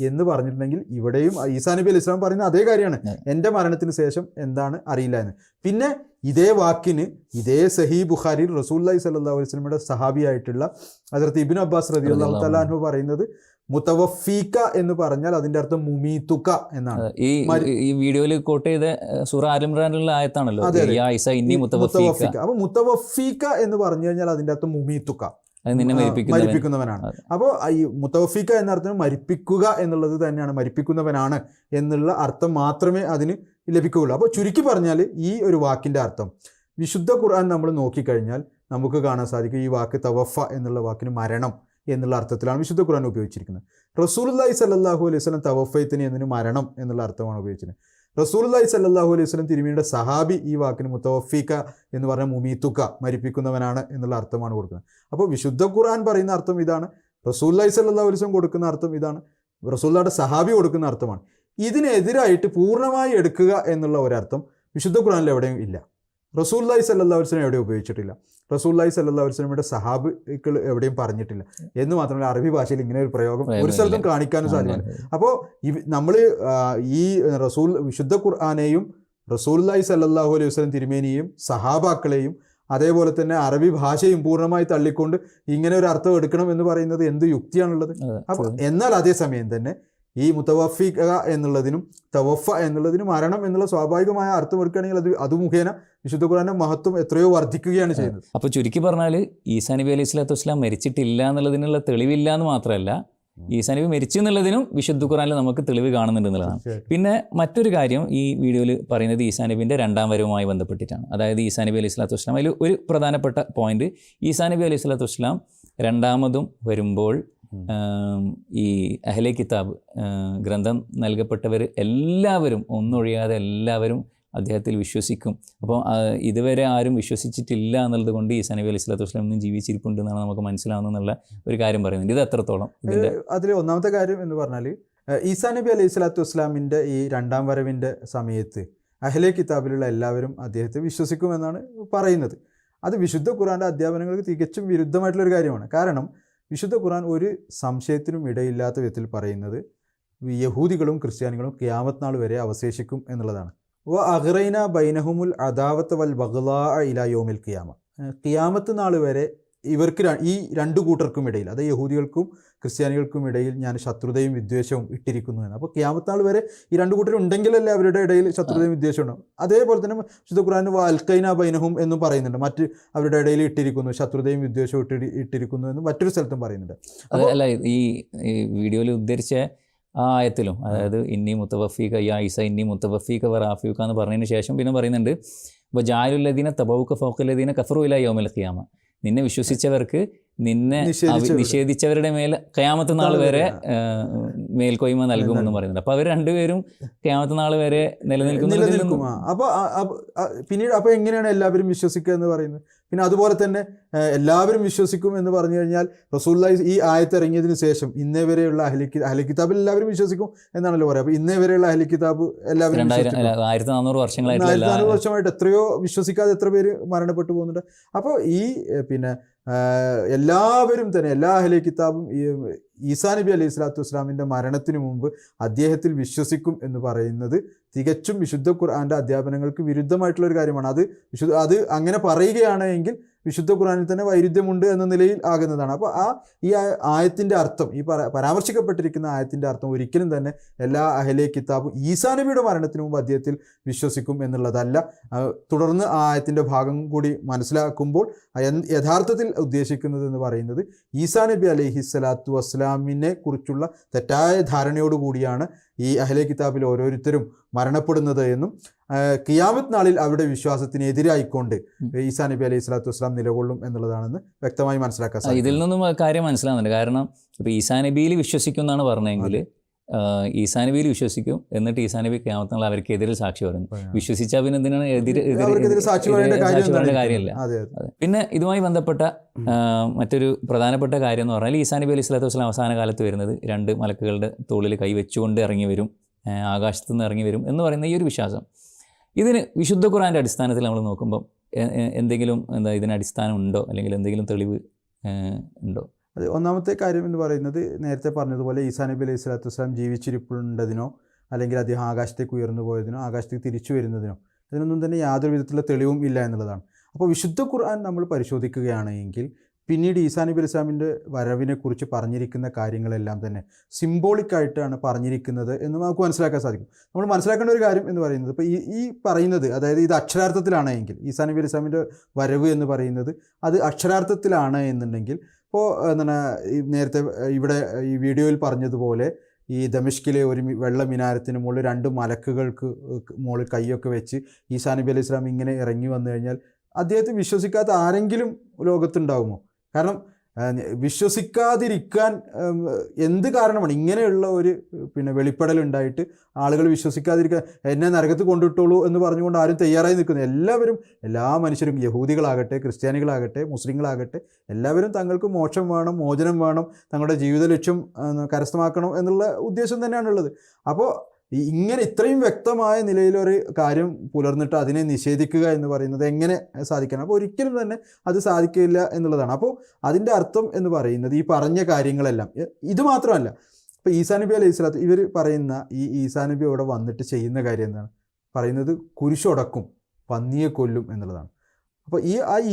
എന്ന് പറഞ്ഞിട്ടുണ്ടെങ്കിൽ ഇവിടെയും ഈസാ നബി അലൈഹി സ്വലാം പറയുന്ന അതേ കാര്യമാണ്, എൻ്റെ മരണത്തിന് ശേഷം എന്താണ് അറിയില്ല എന്ന്. പിന്നെ ഇതേ വാക്കിന് ഇതേ സഹീ ബുഖാരിയിൽ റസൂലുള്ളാഹി സ്വല്ലല്ലാഹു അലൈഹി വസല്ലമയുടെ സഹാബിയായിട്ടുള്ള ഹദ്റത്ത് ഇബ്നു അബ്ബാസ് റളിയല്ലാഹു തആല അൻഹു പറയുന്നത് മുതവഫീക എന്ന് പറഞ്ഞാൽ അതിന്റെ അർത്ഥം മുമീതുക എന്നാണ്. ഈ വീഡിയോയിൽ കോട്ട് ചെയ്ത സൂറ ആൽ ഇംറാനിലുള്ള ആയത്താണല്ലോ, അപ്പോൾ മുതവഫീക എന്ന് പറഞ്ഞു കഴിഞ്ഞാൽ അതിന്റെ അർത്ഥം മുമീതുക, മരിപ്പിക്കുന്നവനാണ്. അപ്പോൾ ഈ മുതവഫീക എന്ന അർത്ഥം മരിപ്പിക്കുക എന്നുള്ളത് തന്നെയാണ്, മരിപ്പിക്കുന്നവനാണ് എന്നുള്ള അർത്ഥം മാത്രമേ അതിന് ലഭിക്കുകയുള്ളൂ. അപ്പോൾ ചുരുക്കി പറഞ്ഞാൽ ഈ ഒരു വാക്കിൻ്റെ അർത്ഥം വിശുദ്ധ ഖുർആൻ നമ്മൾ നോക്കിക്കഴിഞ്ഞാൽ നമുക്ക് കാണാൻ സാധിക്കും, ഈ വാക്ക് തവഫ എന്നുള്ള വാക്കിന് മരണം എന്നുള്ള അർത്ഥത്തിലാണ് വിശുദ്ധ ഖുർആൻ ഉപയോഗിച്ചിരിക്കുന്നത്. റസൂലുള്ളാഹി സ്വല്ലല്ലാഹു അലൈഹി വസല്ലം തവഫൈതനി എന്നതിന് മരണം എന്നുള്ള അർത്ഥമാണ് ഉപയോഗിച്ചിരുന്നത്. റസൂലുള്ളാഹി സ്വല്ലല്ലാഹു അലൈഹി വസല്ലം തിരുമേനിയുടെ സഹാബി ഈ വാക്കിന് മുതവഫീക എന്ന് പറഞ്ഞ മുമീതുക, മരിപ്പിക്കുന്നവനാണ് എന്നുള്ള അർത്ഥമാണ് കൊടുക്കുന്നത്. അപ്പോൾ വിശുദ്ധ ഖുർആൻ പറയുന്ന അർത്ഥം ഇതാണ്, റസൂലുള്ളാഹി സ്വല്ലല്ലാഹു അലൈഹി വസല്ലം കൊടുക്കുന്ന അർത്ഥം ഇതാണ്, റസൂലുള്ളാഹിയുടെ സഹാബി കൊടുക്കുന്ന അർത്ഥമാണ്. ഇതിനെതിരായിട്ട് പൂർണ്ണമായി എടുക്കുക എന്നുള്ള ഒരർത്ഥം വിശുദ്ധ ഖുർആനിൽ എവിടെയും ഇല്ല. റസൂലുള്ളാഹി സ്വല്ലല്ലാഹു അലൈഹി വസല്ലം എവിടെയും ഉപയോഗിച്ചിട്ടില്ല, റസൂലുള്ളാഹി സ്വല്ലല്ലാഹു അലൈഹി വസല്ലമയുടെ സഹാബികൾ എവിടെയും പറഞ്ഞിട്ടില്ല. എന്ന് മാത്രമല്ല അറബി ഭാഷയിൽ ഇങ്ങനെ ഒരു പ്രയോഗം ഒരു സ്ഥലത്തും കാണിക്കാനും സാധ്യമല്ല. അപ്പോൾ നമ്മൾ ഈ വിശുദ്ധ ഖുർആനെയും റസൂലുള്ളാഹി സ്വല്ലല്ലാഹു അലൈഹി വസല്ലം തിരുമേനിയെയും സഹാബാക്കളെയും അതേപോലെ തന്നെ അറബി ഭാഷയും പൂർണ്ണമായി തള്ളിക്കൊണ്ട് ഇങ്ങനെ ഒരു അർത്ഥം എടുക്കണം എന്ന് പറയുന്നത് എന്ത് യുക്തിയാണുള്ളത്? അപ്പോൾ എന്നാൽ അതേസമയം തന്നെ ഈ മുതവഫീക എന്നുള്ളതിനും തവഫ എന്നുള്ളതിനും മരണം എന്നുള്ള സ്വാഭാവികമായ അർത്ഥം എടുക്കുകയാണെങ്കിൽ അത് മുഖേന വിശുദ്ധ ഖുർആന്റെ മഹത്വം എത്രയോ വർദ്ധിക്കുകയാണ് ചെയ്യുന്നത്. അപ്പോൾ ചുരുക്കി പറഞ്ഞാൽ ഈസാ നബി അലൈഹി സ്വലാത്തു വസ്സലാം മരിച്ചിട്ടില്ല എന്നുള്ളതിനുള്ള തെളിവില്ല എന്ന് മാത്രമല്ല, ഈസാ നബി മരിച്ചു എന്നുള്ളതിനും വിശുദ്ധ ഖുർആനിൽ നമുക്ക് തെളിവ് കാണുന്നുണ്ട് എന്നുള്ളതാണ്. പിന്നെ മറ്റൊരു കാര്യം ഈ വീഡിയോയിൽ പറയുന്നത് ഈസാ നബിൻ്റെ രണ്ടാം വരവുമായി ബന്ധപ്പെട്ടിട്ടാണ്. അതായത് ഈസാ നബി അലൈഹി സ്വലാത്തു വസ്സലാം, അതിൽ ഒരു പ്രധാനപ്പെട്ട പോയിന്റ്, ഈസാ നബി അലൈഹി സ്വലാത്തു വസ്സലാം രണ്ടാമതും വരുമ്പോൾ ഈ അഹ്ലെ കിതാബ് ഗ്രന്ഥം നൽകപ്പെട്ടവർ എല്ലാവരും ഒന്നൊഴിയാതെ എല്ലാവരും അദ്ദേഹത്തിൽ വിശ്വസിക്കും. അപ്പോൾ ഇതുവരെ ആരും വിശ്വസിച്ചിട്ടില്ല എന്നുള്ളത് കൊണ്ട് ഈസാ നബി അലൈഹി സ്വലാത്തു വസ്സലാം ജീവിച്ചിരിപ്പുണ്ട് എന്നാണ് നമുക്ക് മനസ്സിലാവുന്നുള്ള ഒരു കാര്യം പറയുന്നുണ്ട്. ഇത് എത്രത്തോളം ഇതിൻ്റെ അതിൽ ഒന്നാമത്തെ കാര്യം എന്ന് പറഞ്ഞാൽ ഈസാ നബി അലൈഹി സ്വലാത്തു വസ്സലാമിൻ്റെ ഈ രണ്ടാം വരവിൻ്റെ സമയത്ത് അഹ്ലെ കിതാബിലുള്ള എല്ലാവരും അദ്ദേഹത്തെ വിശ്വസിക്കുമെന്നാണ് പറയുന്നത്. അത് വിശുദ്ധ ഖുർആൻ്റെ അധ്യാപനങ്ങൾക്ക് തികച്ചും വിരുദ്ധമായിട്ടുള്ളൊരു കാര്യമാണ്. കാരണം വിശുദ്ധ ഖുർആൻ ഒരു സംശയത്തിനും ഇടയില്ലാത്ത വിധത്തിൽ പറയുന്നത് യഹൂദികളും ക്രിസ്ത്യാനികളും ഖിയാമത്ത് നാൾ വരെ അവശേഷിക്കും എന്നുള്ളതാണ്. അഗ്റൈന ബൈനഹുമുൽ അദാവത്ത് വൽ ബഗ്ളാ ഇലാ യൗമിൽ ഖിയാമ. ഖിയാമത്ത് നാൾ വരെ ഇവർക്ക് ഈ രണ്ടു കൂട്ടർക്കും ഇടയിൽ, അത് യഹൂദികൾക്കും ക്രിസ്ത്യാനികൾക്കും ഇടയിൽ ഞാൻ ശത്രുതയും വിദ്വേഷവും ഇട്ടിരിക്കുന്നു എന്ന്. അപ്പോൾ ഖിയാമത്ത് നാൾ വരെ ഈ രണ്ടു കൂട്ടർ ഉണ്ടെങ്കിലല്ലേ അവരുടെ ഇടയിൽ ശത്രുതയും വിദ്വേഷവും ഉണ്ടാവും. അതേപോലെ തന്നെ വിശുദ്ധ ഖുർആൻ അൽഖൈന ബൈനഹും എന്നും പറയുന്നുണ്ട്. മറ്റ് അവരുടെ ഇടയിൽ ഇട്ടിരിക്കുന്നു, ശത്രുതയും വിദ്വേഷവും ഇട്ടിരിക്കുന്നു എന്ന് മറ്റൊരു സ്ഥലത്തും പറയുന്നുണ്ട്. അല്ല, ഈ വീഡിയോയിൽ ഉദ്ധരിച്ച ആ ആയത്തിലും, അതായത് ഇന്നി മുത്തവഫീക യാ ഈസ ഇന്നി മുത്തവഫീക വറാഫിക എന്ന് പറഞ്ഞതിന് ശേഷം പിന്നെ പറയുന്നുണ്ട് അപ്പോൾ ജാലുല്ലദീന തബൗക ഫൗഖല്ലദീന കഫറു ഇലാ യൗമിൽ ഖിയാമ. നിന്നെ വിശ്വസിച്ചവർക്ക് നിന്നെ നിഷേധിച്ചവരുടെ മേൽ ഖിയാമത്ത് നാൾ വരെ മേൽക്കോയ്മ നൽകുമെന്ന് പറയുന്നുണ്ട്. അപ്പോൾ അവർ രണ്ടുപേരും ഖിയാമത്ത് നാൾ വരെ നിലനിൽക്കും. അപ്പോൾ പിന്നീട് അപ്പോൾ എങ്ങനെയാണ് എല്ലാവരും വിശ്വസിക്കുക എന്ന് പറയുന്നത്? പിന്നെ അതുപോലെ തന്നെ എല്ലാവരും വിശ്വസിക്കും എന്ന് പറഞ്ഞു കഴിഞ്ഞാൽ റസൂലുള്ളാഹി ഈ ആയത്ത് ഇറങ്ങിയതിന് ശേഷം ഇന്നേ വരെയുള്ള അഹ്ലി കിതാബിൽ എല്ലാവരും വിശ്വസിക്കും എന്നാണല്ലോ പറയുക. അപ്പോൾ ഇന്നേ വരെയുള്ള അഹ്ലി കിതാബ് എല്ലാവരും 1400 വർഷമായിട്ട് എത്രയോ വിശ്വസിക്കാതെ എത്ര പേര് മരണപ്പെട്ടു പോകുന്നുണ്ട്. അപ്പോൾ ഈ പിന്നെ എല്ലാവരും തന്നെ എല്ലാ അഹ്ലി കിതാബും ഈസാ നബി അലൈഹി സ്വലാത്തു വസ്സലാമിൻ്റെ മരണത്തിന് മുമ്പ് അദ്ദേഹത്തിൽ വിശ്വസിക്കും എന്ന് പറയുന്നത് തികച്ചും വിശുദ്ധ ഖുർആൻ്റെ അധ്യാപനങ്ങൾക്ക് വിരുദ്ധമായിട്ടുള്ളൊരു കാര്യമാണ്. അത് അങ്ങനെ പറയുകയാണ് എങ്കിൽ വിശുദ്ധ ഖുർആനിൽ തന്നെ വൈരുദ്ധ്യമുണ്ട് എന്ന നിലയിൽ ആകുന്നതാണ്. അപ്പോൾ ഈ ആയത്തിൻ്റെ അർത്ഥം, ഈ പരാമർശിക്കപ്പെട്ടിരിക്കുന്ന ആയത്തിൻ്റെ അർത്ഥം ഒരിക്കലും തന്നെ എല്ലാ അഹ്ലെ കിതാബും ഈസാ നബിയുടെ മരണത്തിന് മുമ്പ് അദ്ദേഹത്തിൽ വിശ്വസിക്കും എന്നുള്ളതല്ല. തുടർന്ന് ആ ആയത്തിൻ്റെ ഭാഗം കൂടി മനസ്സിലാക്കുമ്പോൾ യഥാർത്ഥത്തിൽ ഉദ്ദേശിക്കുന്നത് എന്ന് പറയുന്നത് ഈസാ നബി അലൈഹി സ്വലാത്തു വസ്സലാമിനെ കുറിച്ചുള്ള തെറ്റായ ധാരണയോടുകൂടിയാണ് ഈ അഹ്ലെ കിതാബിൽ ഓരോരുത്തരും മരണപ്പെടുന്നത് എന്നും ഖിയാമത്ത് നാളിൽ അവരുടെ വിശ്വാസത്തിന് എതിരായിക്കൊണ്ട് ഈസാ നബി അലൈഹി സ്വലാത്തു വസ്സലാം നിലകൊള്ളും എന്നുള്ളതാണെന്ന് വ്യക്തമായി മനസ്സിലാക്കാൻ സാധിക്കും. ഇതിൽ നിന്നും കാര്യം മനസ്സിലാകുന്നുണ്ട്. കാരണം ഇപ്പോൾ ഈസാ നബിയിൽ വിശ്വസിക്കും എന്നാണ് പറഞ്ഞതെങ്കിൽ ഈസാ നബിയിൽ വിശ്വസിക്കും, എന്നിട്ട് ഈസാ നബി ഖിയാമത്ത് നാൾ അവർക്കെതിരെ സാക്ഷി പറയുന്നു. വിശ്വസിച്ചാൽ പിന്നെ എന്തിനാണ് സാക്ഷി പറയേണ്ട കാര്യമില്ല. പിന്നെ ഇതുമായി ബന്ധപ്പെട്ട മറ്റൊരു പ്രധാനപ്പെട്ട കാര്യം എന്ന് പറഞ്ഞാൽ ഈസാ നബി അലൈഹി സ്വലാത്തു വസ്സലാം അവസാന കാലത്ത് വരുന്നത് 2 മലക്കുകളുടെ തോളിൽ കൈവച്ചുകൊണ്ട് ഇറങ്ങി വരും, ആകാശത്തു നിന്ന് ഇറങ്ങി വരും എന്ന് പറയുന്ന ഈ ഒരു വിശ്വാസം, ഇതിന് വിശുദ്ധ ഖുർആൻ്റെ അടിസ്ഥാനത്തിൽ നമ്മൾ നോക്കുമ്പം എന്തെങ്കിലും ഇതിന് അടിസ്ഥാനം ഉണ്ടോ, അല്ലെങ്കിൽ എന്തെങ്കിലും തെളിവ് ഉണ്ടോ? അത് ഒന്നാമത്തെ കാര്യം എന്ന് പറയുന്നത് നേരത്തെ പറഞ്ഞതുപോലെ ഈസാ നബി അലൈഹി സ്വലാത്തു വസ്സലാം ജീവിച്ചിരിപ്പുണ്ടതിനോ അല്ലെങ്കിൽ അദ്ദേഹം ആകാശത്തേക്ക് ഉയർന്നു പോയതിനോ ആകാശത്തേക്ക് തിരിച്ചു വരുന്നതിനോ അതിനൊന്നും തന്നെ യാതൊരു വിധത്തിലുള്ള തെളിവും ഇല്ല എന്നുള്ളതാണ്. അപ്പോൾ വിശുദ്ധ ഖുർആൻ നമ്മൾ പരിശോധിക്കുകയാണെങ്കിൽ പിന്നീട് ഈസാ നബി അലൈഹി സ്വലാമിൻ്റെ വരവിനെക്കുറിച്ച് പറഞ്ഞിരിക്കുന്ന കാര്യങ്ങളെല്ലാം തന്നെ സിംബോളിക്കായിട്ടാണ് പറഞ്ഞിരിക്കുന്നത് എന്ന് നമുക്ക് മനസ്സിലാക്കാൻ സാധിക്കും. നമ്മൾ മനസ്സിലാക്കേണ്ട ഒരു കാര്യം എന്ന് പറയുന്നത് ഇപ്പോൾ ഈ പറയുന്നത്, അതായത് ഇത് അക്ഷരാർത്ഥത്തിലാണ് എങ്കിൽ ഈസാ നബി അലൈഹി സ്വലാമിൻ്റെ വരവ് എന്ന് പറയുന്നത് അത് അക്ഷരാർത്ഥത്തിലാണ് എന്നുണ്ടെങ്കിൽ, ഇപ്പോൾ എന്താണ് നേരത്തെ ഇവിടെ ഈ വീഡിയോയിൽ പറഞ്ഞതുപോലെ ഈ ദമിഷ്കിലെ ഒരു വെള്ള മിനാരത്തിന് മുകളിൽ 2 മലക്കുകൾക്ക് മുകളിൽ കൈയൊക്കെ വെച്ച് ഈസാ നബി അലൈഹി സ്വലാം ഇങ്ങനെ ഇറങ്ങി വന്നു കഴിഞ്ഞാൽ അദ്ദേഹത്തെ വിശ്വസിക്കാത്ത ആരെങ്കിലും ലോകത്തുണ്ടാകുമോ? കാരണം വിശ്വസിക്കാതിരിക്കാൻ എന്ത് കാരണമാണ് ഇങ്ങനെയുള്ള ഒരു വെളിപ്പെടലുണ്ടായിട്ട് ആളുകൾ വിശ്വസിക്കാതിരിക്കാൻ? എന്നെ നരകത്ത് കൊണ്ടിട്ടുള്ളൂ എന്ന് പറഞ്ഞുകൊണ്ട് ആരും തയ്യാറായി നിൽക്കുന്നു. എല്ലാ മനുഷ്യരും, യഹൂദികളാകട്ടെ ക്രിസ്ത്യാനികളാകട്ടെ മുസ്ലിങ്ങളാകട്ടെ, എല്ലാവരും തങ്ങൾക്ക് മോക്ഷം വേണം, മോചനം വേണം, തങ്ങളുടെ ജീവിത ലക്ഷ്യം കരസ്ഥമാക്കണം എന്നുള്ള ഉദ്ദേശം തന്നെയാണുള്ളത്. അപ്പോൾ ഇങ്ങനെ ഇത്രയും വ്യക്തമായ നിലയിലൊരു കാര്യം പുലർന്നിട്ട് അതിനെ നിഷേധിക്കുക എന്ന് പറയുന്നത് എങ്ങനെ സാധിക്കണം? അപ്പോൾ ഒരിക്കലും തന്നെ അത് സാധിക്കില്ല എന്നുള്ളതാണ്. അപ്പോൾ അതിൻ്റെ അർത്ഥം എന്ന് പറയുന്നത് ഈ പറഞ്ഞ കാര്യങ്ങളെല്ലാം ഇത് മാത്രമല്ല. ഇപ്പോൾ ഈസാ നബി അലൈഹി സ്വലാത്ത് ഇവർ പറയുന്ന ഈ ഈസാ നബി അവിടെ വന്നിട്ട് ചെയ്യുന്ന കാര്യം എന്താണ് പറയുന്നത്? കുരിശുടക്കും, പന്നിയെ കൊല്ലും എന്നുള്ളതാണ്. അപ്പോൾ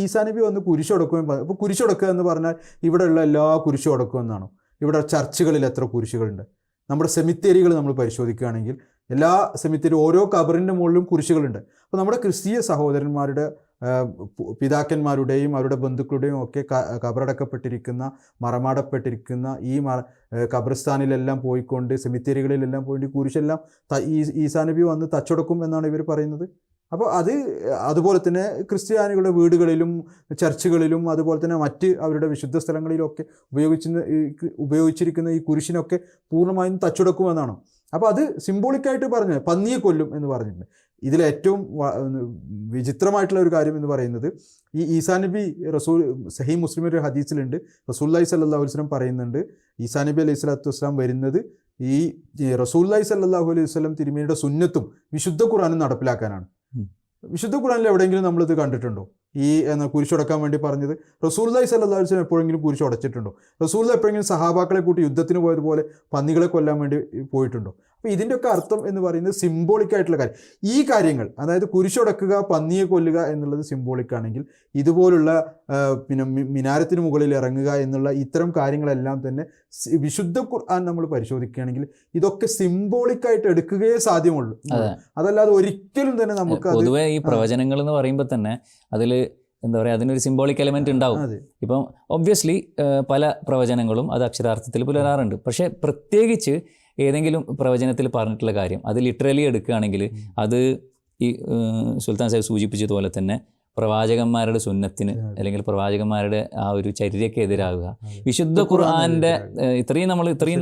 ഈസാ നബി വന്ന് കുരിശുടക്കും. അപ്പോൾ കുരിശുടക്കുക എന്ന് പറഞ്ഞാൽ ഇവിടെയുള്ള എല്ലാ കുരിശും ഉടക്കും എന്നാണോ? ഇവിടെ ചർച്ചുകളിൽ എത്ര കുരിശുകളുണ്ട്? നമ്മുടെ സെമിത്തേരികൾ നമ്മൾ പരിശോധിക്കുകയാണെങ്കിൽ എല്ലാ സെമിത്തേരി ഓരോ കബറിൻ്റെ മുകളിലും കുരിശുകളുണ്ട്. അപ്പോൾ നമ്മുടെ ക്രിസ്തീയ സഹോദരന്മാരുടെ പിതാക്കന്മാരുടെയും അവരുടെ ബന്ധുക്കളുടെയും ഒക്കെ കബറടക്കപ്പെട്ടിരിക്കുന്ന മറമാടപ്പെട്ടിരിക്കുന്ന ഈ ഖബർസ്ഥാനിലെല്ലാം പോയിക്കൊണ്ട് സെമിത്തേരികളിലെല്ലാം പോയിട്ട് കുരിശെല്ലാം ഈസാ നബി വന്ന് തച്ചൊടക്കും എന്നാണ് ഇവർ പറയുന്നത്. അപ്പോൾ അതുപോലെ തന്നെ ക്രിസ്ത്യാനികളുടെ വീടുകളിലും ചർച്ചുകളിലും അതുപോലെ തന്നെ മറ്റ് അവരുടെ വിശുദ്ധ സ്ഥലങ്ങളിലൊക്കെ ഉപയോഗിച്ചിരിക്കുന്ന ഈ കുരിശിനൊക്കെ പൂർണ്ണമായും തച്ചുടക്കുമെന്നാണ്. അപ്പോൾ അത് സിംബോളിക്കായിട്ട് പറഞ്ഞു പന്നിയെ കൊല്ലും എന്ന് പറഞ്ഞിട്ടുണ്ട്. ഇതിലേറ്റവും വിചിത്രമായിട്ടുള്ള ഒരു കാര്യം എന്ന് പറയുന്നത് ഈ ഈസാ നബി സഹീഹ് മുസ്ലിം ഒരു ഹദീസിലുണ്ട്, റസൂലുള്ളാഹി സ്വല്ലല്ലാഹു അലൈഹി വസല്ലം പറയുന്നുണ്ട് ഈസാ നബി അലൈഹി സ്വലാത്തു വസ്സലാം വരുന്നത് ഈ റസൂലുള്ളാഹി സ്വല്ലല്ലാഹു അലൈഹി വസല്ലം തിരുമേനിയുടെ സുന്നത്തും വിശുദ്ധ ഖുർആനും നടപ്പിലാക്കാനാണ്. വിശുദ്ധ ഖുർആനിൽ എവിടെയെങ്കിലും നമ്മളിത് കണ്ടിട്ടുണ്ടോ? ഈ കുരിശുടക്കാൻ വേണ്ടി പറഞ്ഞത് റസൂലുള്ളാഹി സ്വല്ലല്ലാഹു അലൈഹി വസല്ലം എപ്പോഴെങ്കിലും കുരിശ് ഉടച്ചിട്ടുണ്ടോ? റസൂലുള്ളാഹി എപ്പോഴെങ്കിലും സഹാബാക്കളെ കൂട്ടി യുദ്ധത്തിന് പോയതുപോലെ പന്നികളെ കൊല്ലാൻ വേണ്ടി പോയിട്ടുണ്ടോ? അപ്പോൾ ഇതിൻ്റെയൊക്കെ അർത്ഥം എന്ന് പറയുന്നത് സിംബോളിക്കായിട്ടുള്ള കാര്യം. ഈ കാര്യങ്ങൾ, അതായത് കുരിശുടക്കുക, പന്നിയെ കൊല്ലുക എന്നുള്ളത് സിംബോളിക്കാണെങ്കിൽ, ഇതുപോലുള്ള പിന്നെ മിനാരത്തിന് മുകളിൽ ഇറങ്ങുക എന്നുള്ള ഇത്തരം കാര്യങ്ങളെല്ലാം തന്നെ വിശുദ്ധ ഖുർആൻ നമ്മൾ പരിശോധിക്കുകയാണെങ്കിൽ ഇതൊക്കെ സിംബോളിക്കായിട്ട് എടുക്കുകയേ സാധ്യമുള്ളൂ. അതല്ലാതെ ഒരിക്കലും തന്നെ നമുക്ക് പൊതുവേ ഈ പ്രവചനങ്ങൾ എന്ന് പറയുമ്പോൾ തന്നെ അതിൽ എന്താ പറയുക, അതിനൊരു സിംബോളിക് എലമെൻറ്റ് ഉണ്ടാവും. ഇപ്പം ഒബ്വിയസ്ലി പല പ്രവചനങ്ങളും അത് അക്ഷരാർത്ഥത്തിൽ പുലരാറുണ്ട്. പക്ഷേ പ്രത്യേകിച്ച് ഏതെങ്കിലും പ്രവചനത്തിൽ പറഞ്ഞിട്ടുള്ള കാര്യം അത് ലിറ്ററലി എടുക്കുകയാണെങ്കിൽ അത് ഈ സുൽത്താൻ സാഹിബ് സൂചിപ്പിച്ചതുപോലെ തന്നെ പ്രവാചകന്മാരുടെ സുന്നത്തിന് അല്ലെങ്കിൽ പ്രവാചകന്മാരുടെ ആ ഒരു ചര്യയ്ക്ക് എതിരാകുക, വിശുദ്ധ ഖുർആൻ്റെ ഇത്രയും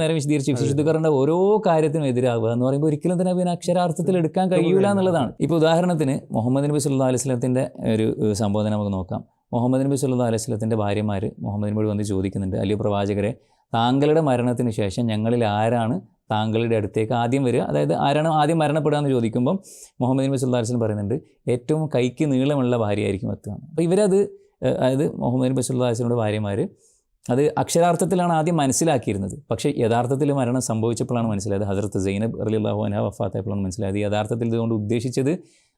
നേരം വിശദീകരിച്ച് വിശുദ്ധ ഖുർആൻ്റെ ഓരോ കാര്യത്തിനും എതിരാകുക എന്ന് പറയുമ്പോൾ ഒരിക്കലും തന്നെ പിന്നെ അക്ഷരാർത്ഥത്തിൽ എടുക്കാൻ കഴിയൂല എന്നുള്ളതാണ്. ഇപ്പോൾ ഉദാഹരണത്തിന് മുഹമ്മദ് നബി സല്ലല്ലാഹു അലൈഹി വസല്ലത്തിൻ്റെ ഒരു സംബോധന നമുക്ക് നോക്കാം. മുഹമ്മദ് നബി സല്ലല്ലാഹു അലൈഹി വസല്ലത്തിൻ്റെ ഭാര്യമാർ മുഹമ്മദ് നബിയോട് വന്ന് ചോദിക്കുന്നുണ്ട്, അല്ലയോ പ്രവാചകരെ, താങ്കളുടെ മരണത്തിന് ശേഷം ഞങ്ങളിൽ ആരാണ് താങ്കളുടെ അടുത്തേക്ക് ആദ്യം വരിക, അതായത് ആരാണ് ആദ്യം മരണപ്പെടുക എന്ന് ചോദിക്കുമ്പം മുഹമ്മദ് നബി സല്ലല്ലാഹു അലൈഹി വസല്ലം പറയുന്നുണ്ട്, ഏറ്റവും കൈക്ക് നീളമുള്ള ഭാര്യയായിരിക്കും എത്തുക. അപ്പോൾ ഇവരത്, അതായത് മുഹമ്മദ് നബി സല്ലല്ലാഹു അലൈഹി വസല്ലമയുടെ ഭാര്യമാർ അത് അക്ഷരാർത്ഥത്തിലാണ് ആദ്യം മനസ്സിലാക്കിയിരുന്നത്. പക്ഷേ യഥാർത്ഥത്തിൽ മരണം സംഭവിച്ചപ്പോഴാണ് മനസ്സിലായത്, ഹസ്രത്ത് സൈനബ് റളിയല്ലാഹു അൻഹ വഫാത്തായപ്പോഴാണ് മനസ്സിലായത് യഥാർത്ഥത്തിൽ ഇതുകൊണ്ട് ഉദ്ദേശിച്ചത്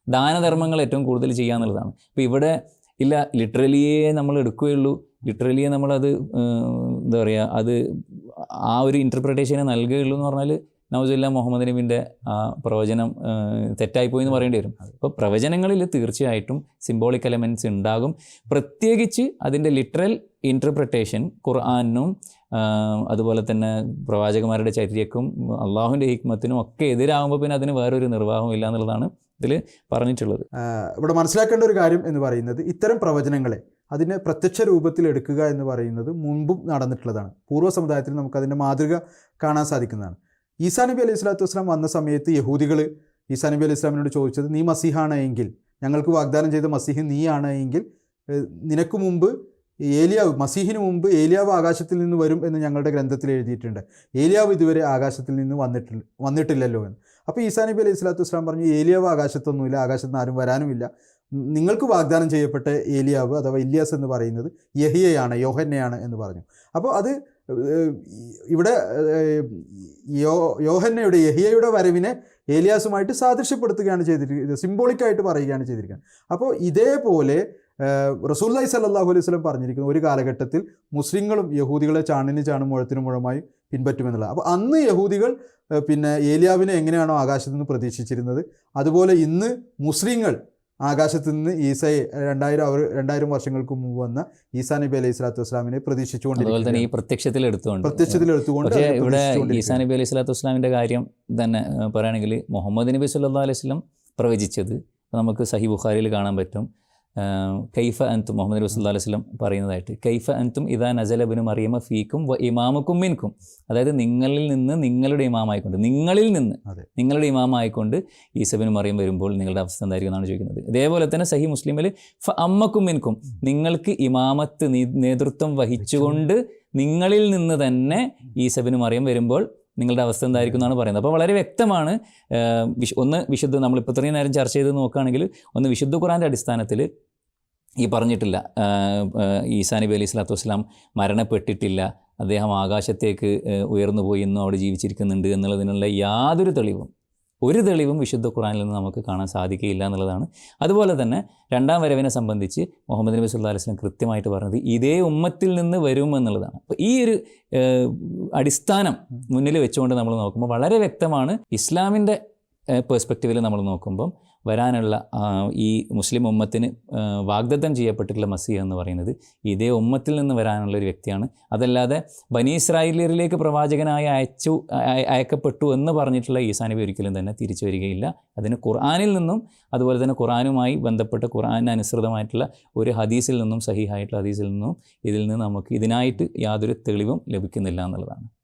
ദാനധർമ്മങ്ങൾ ഏറ്റവും കൂടുതൽ ചെയ്യുക എന്നുള്ളതാണ്. അപ്പോൾ ഇവിടെ ഇല്ല, ലിറ്ററലിയെ നമ്മൾ എടുക്കുകയുള്ളൂ, ലിറ്ററലിയെ നമ്മളത് എന്താ പറയുക, അത് ആ ഒരു ഇൻ്റർപ്രിട്ടേഷനെ നൽകുകയുള്ളൂ എന്ന് പറഞ്ഞാൽ നൗസുല്ല മുഹമ്മദ് നബിൻ്റെ ആ പ്രവചനം തെറ്റായിപ്പോയി എന്ന് പറയേണ്ടി വരും. അപ്പോൾ പ്രവചനങ്ങളിൽ തീർച്ചയായിട്ടും സിംബോളിക് എലമെൻറ്റ്സ് ഉണ്ടാകും. പ്രത്യേകിച്ച് അതിൻ്റെ ലിറ്ററൽ ഇൻ്റർപ്രിട്ടേഷൻ ഖുർആനും അതുപോലെ തന്നെ പ്രവാചകന്മാരുടെ ചര്യക്കും അള്ളാഹുവിൻ്റെ ഹിക്മത്തിനും ഒക്കെ എതിരാകുമ്പോൾ പിന്നെ അതിന് വേറൊരു നിർവാഹവും ഇല്ല എന്നുള്ളതാണ് ഇതിൽ പറഞ്ഞിട്ടുള്ളത്. ഇവിടെ മനസ്സിലാക്കേണ്ട ഒരു കാര്യം എന്ന് പറയുന്നത് ഇത്തരം പ്രവചനങ്ങളെ അതിനെ പ്രത്യക്ഷ രൂപത്തിൽ എടുക്കുക എന്ന് പറയുന്നത് മുൻപും നടന്നിട്ടുള്ളതാണ്. പൂർവ്വ സമുദായത്തിൽ നമുക്കതിൻ്റെ മാതൃക കാണാൻ സാധിക്കുന്നതാണ്. ഈസാ നബി അലൈഹി സ്വലാത്തു വസ്സലാം വന്ന സമയത്ത് യഹൂദികൾ ഈസാ നബി അലൈഹി സ്വലാമിനോട് ചോദിച്ചത്, നീ മസീഹാണ് എങ്കിൽ, ഞങ്ങൾക്ക് വാഗ്ദാനം ചെയ്ത മസീഹ് നീയാണ് എങ്കിൽ നിനക്ക് മുമ്പ് മസീഹിന് മുമ്പ് ഏലിയാവ് ആകാശത്തിൽ നിന്ന് വരും എന്ന് ഞങ്ങളുടെ ഗ്രന്ഥത്തിൽ എഴുതിയിട്ടുണ്ട്, ഏലിയാവ് ഇതുവരെ ആകാശത്തിൽ നിന്ന് വന്നിട്ടില്ലല്ലോ എന്ന്. അപ്പോൾ ഈസാ നബി അലൈഹി സ്വലാത്തു വസ്സലാം പറഞ്ഞു, ഏലിയാവ് ആകാശത്തൊന്നുമില്ല, ആകാശത്ത് നിന്ന് ആരും വരാനുമില്ല, നിങ്ങൾക്ക് വാഗ്ദാനം ചെയ്യപ്പെട്ട ഏലിയാവ് അഥവാ ഇല്യാസ് എന്ന് പറയുന്നത് യോഹന്നയാണ് എന്ന് പറഞ്ഞു. അപ്പോൾ അത് ഇവിടെ യഹിയയുടെ വരവിനെ ഏലിയാസുമായിട്ട് സാദൃശ്യപ്പെടുത്തുകയാണ് ചെയ്തിരിക്കുന്നത്, സിംബോളിക്കായിട്ട് പറയുകയാണ് ചെയ്തിരിക്കുന്നത്. അപ്പോൾ ഇതേപോലെ റസൂലുള്ളാഹി സ്വല്ലല്ലാഹു അലൈഹി വസല്ലം പറഞ്ഞിരിക്കുന്ന ഒരു കാലഘട്ടത്തിൽ മുസ്ലിങ്ങളും യഹൂദികളെ ചാണിന് ചാണും മുഴത്തിന് മുഴമായി പിൻപറ്റുമെന്നുള്ളത്. അപ്പോൾ അന്ന് യഹൂദികൾ പിന്നെ ഏലിയാവിനെ എങ്ങനെയാണോ ആകാശത്തു നിന്ന് പ്രതീക്ഷിച്ചിരുന്നത്, അതുപോലെ ഇന്ന് മുസ്ലിങ്ങൾ ആകാശത്ത് നിന്ന് ഈസയെ 2000 വർഷങ്ങൾക്ക് മുമ്പ് വന്ന ഈസാ നബി അലൈഹി സ്വലാത്തു വസ്സലാമിനെ പ്രതീക്ഷിച്ചുകൊണ്ടിരിക്കുകയാണ്. ഈ പ്രത്യക്ഷത്തിൽ എടുത്തുകൊണ്ട് പക്ഷേ ഇവിടെ ഈസാ നബി അലൈഹി സ്വലാത്തു വസ്സലാമിൻ്റെ കാര്യം തന്നെ പറയുകയാണെങ്കിൽ മുഹമ്മദ് നബി സല്ലല്ലാഹു അലൈഹി വസല്ലം പ്രവചിച്ചത് നമുക്ക് സഹീഹ് ബുഖാരിയിൽ കാണാൻ പറ്റും. കൈഫ അൻതും മുഹമ്മദ് നബി സല്ലല്ലാഹു അലൈഹി വസല്ലം പറയുന്നതായിട്ട്, കൈഫ അൻതും ഇദാ നസല ഇബ്നു മറിയമ ഫീക്കും വ ഇമാമുക്കും മിൻകും, അതായത് നിങ്ങളിൽ നിന്ന് നിങ്ങളുടെ ഇമാമായിക്കൊണ്ട്, നിങ്ങളുടെ ഇമാമായിക്കൊണ്ട് ഈസ ഇബ്നു മറിയം വരുമ്പോൾ നിങ്ങളുടെ അവസ്ഥ എന്തായിരിക്കും എന്നാണ് ചോദിക്കുന്നത്. ഇതേപോലെ തന്നെ സഹീഹ് മുസ്ലിമിൽ ഫ അമ്മക്കും മിൻകും, നിങ്ങൾക്ക് ഇമാമത്ത് നേതൃത്വം വഹിച്ചുകൊണ്ട് നിങ്ങളിൽ നിന്ന് തന്നെ ഈസ ഇബ്നു മറിയം വരുമ്പോൾ നിങ്ങളുടെ അവസ്ഥ എന്തായിരിക്കും എന്നാണ് പറയുന്നത്. അപ്പോൾ വളരെ വ്യക്തമാണ്. വിശുദ്ധ നമ്മളിപ്പോൾ ഇത്രയും നേരം ചർച്ച ചെയ്ത് നോക്കുകയാണെങ്കിൽ വിശുദ്ധ ഖുർആൻ്റെ അടിസ്ഥാനത്തിൽ ഈ പറഞ്ഞിട്ടില്ല, ഈസാ നബി അലൈഹി സ്വലാത്തു വസ്സലാം മരണപ്പെട്ടിട്ടില്ല, അദ്ദേഹം ആകാശത്തേക്ക് ഉയർന്നു പോയി ഇന്നും അവിടെ ജീവിച്ചിരിക്കുന്നുണ്ട് എന്നുള്ളതിനുള്ള ഒരു തെളിവും വിശുദ്ധ ഖുർആനിൽ നിന്ന് നമുക്ക് കാണാൻ സാധിക്കുകയില്ല എന്നുള്ളതാണ്. അതുപോലെ തന്നെ രണ്ടാം വരവിനെ സംബന്ധിച്ച് മുഹമ്മദ് നബി സല്ലല്ലാഹു അലൈഹി വസല്ലം കൃത്യമായിട്ട് പറഞ്ഞത് ഇതേ ഉമ്മത്തിൽ നിന്ന് വരും എന്നുള്ളതാണ്. അപ്പോൾ ഈ ഒരു അടിസ്ഥാനം മുന്നിൽ വെച്ചുകൊണ്ട് നമ്മൾ നോക്കുമ്പോൾ വളരെ വ്യക്തമാണ്. ഇസ്ലാമിൻ്റെ പേഴ്സ്പെക്റ്റീവിൽ നമ്മൾ നോക്കുമ്പം വരാനുള്ള ഈ മുസ്ലിം ഉമ്മത്തിന് വാഗ്ദത്തം ചെയ്യപ്പെട്ടിട്ടുള്ള മസീഹ് എന്ന് പറയുന്നത് ഇതേ ഉമ്മത്തിൽ നിന്ന് വരാനുള്ള ഒരു വ്യക്തിയാണ്. അതല്ലാതെ ബനി ഇസ്രായേലിയരിലേക്ക് പ്രവാചകനായി അയക്കപ്പെട്ടു എന്ന് പറഞ്ഞിട്ടുള്ള ഈസാ നബി ഒരിക്കലും തന്നെ തിരിച്ചു വരികയില്ല. അതിന് ഖുർആനിൽ നിന്നും അതുപോലെ തന്നെ ഖുർആനുമായി ബന്ധപ്പെട്ട ഖുർആനിന് അനുസൃതമായിട്ടുള്ള ഒരു ഹദീസിൽ നിന്നും സഹീഹായിട്ടുള്ള ഹദീസിൽ നിന്നും ഇതിൽ നിന്ന് നമുക്ക് ഇതിനായിട്ട് യാതൊരു തെളിവും ലഭിക്കുന്നില്ല എന്നുള്ളതാണ്.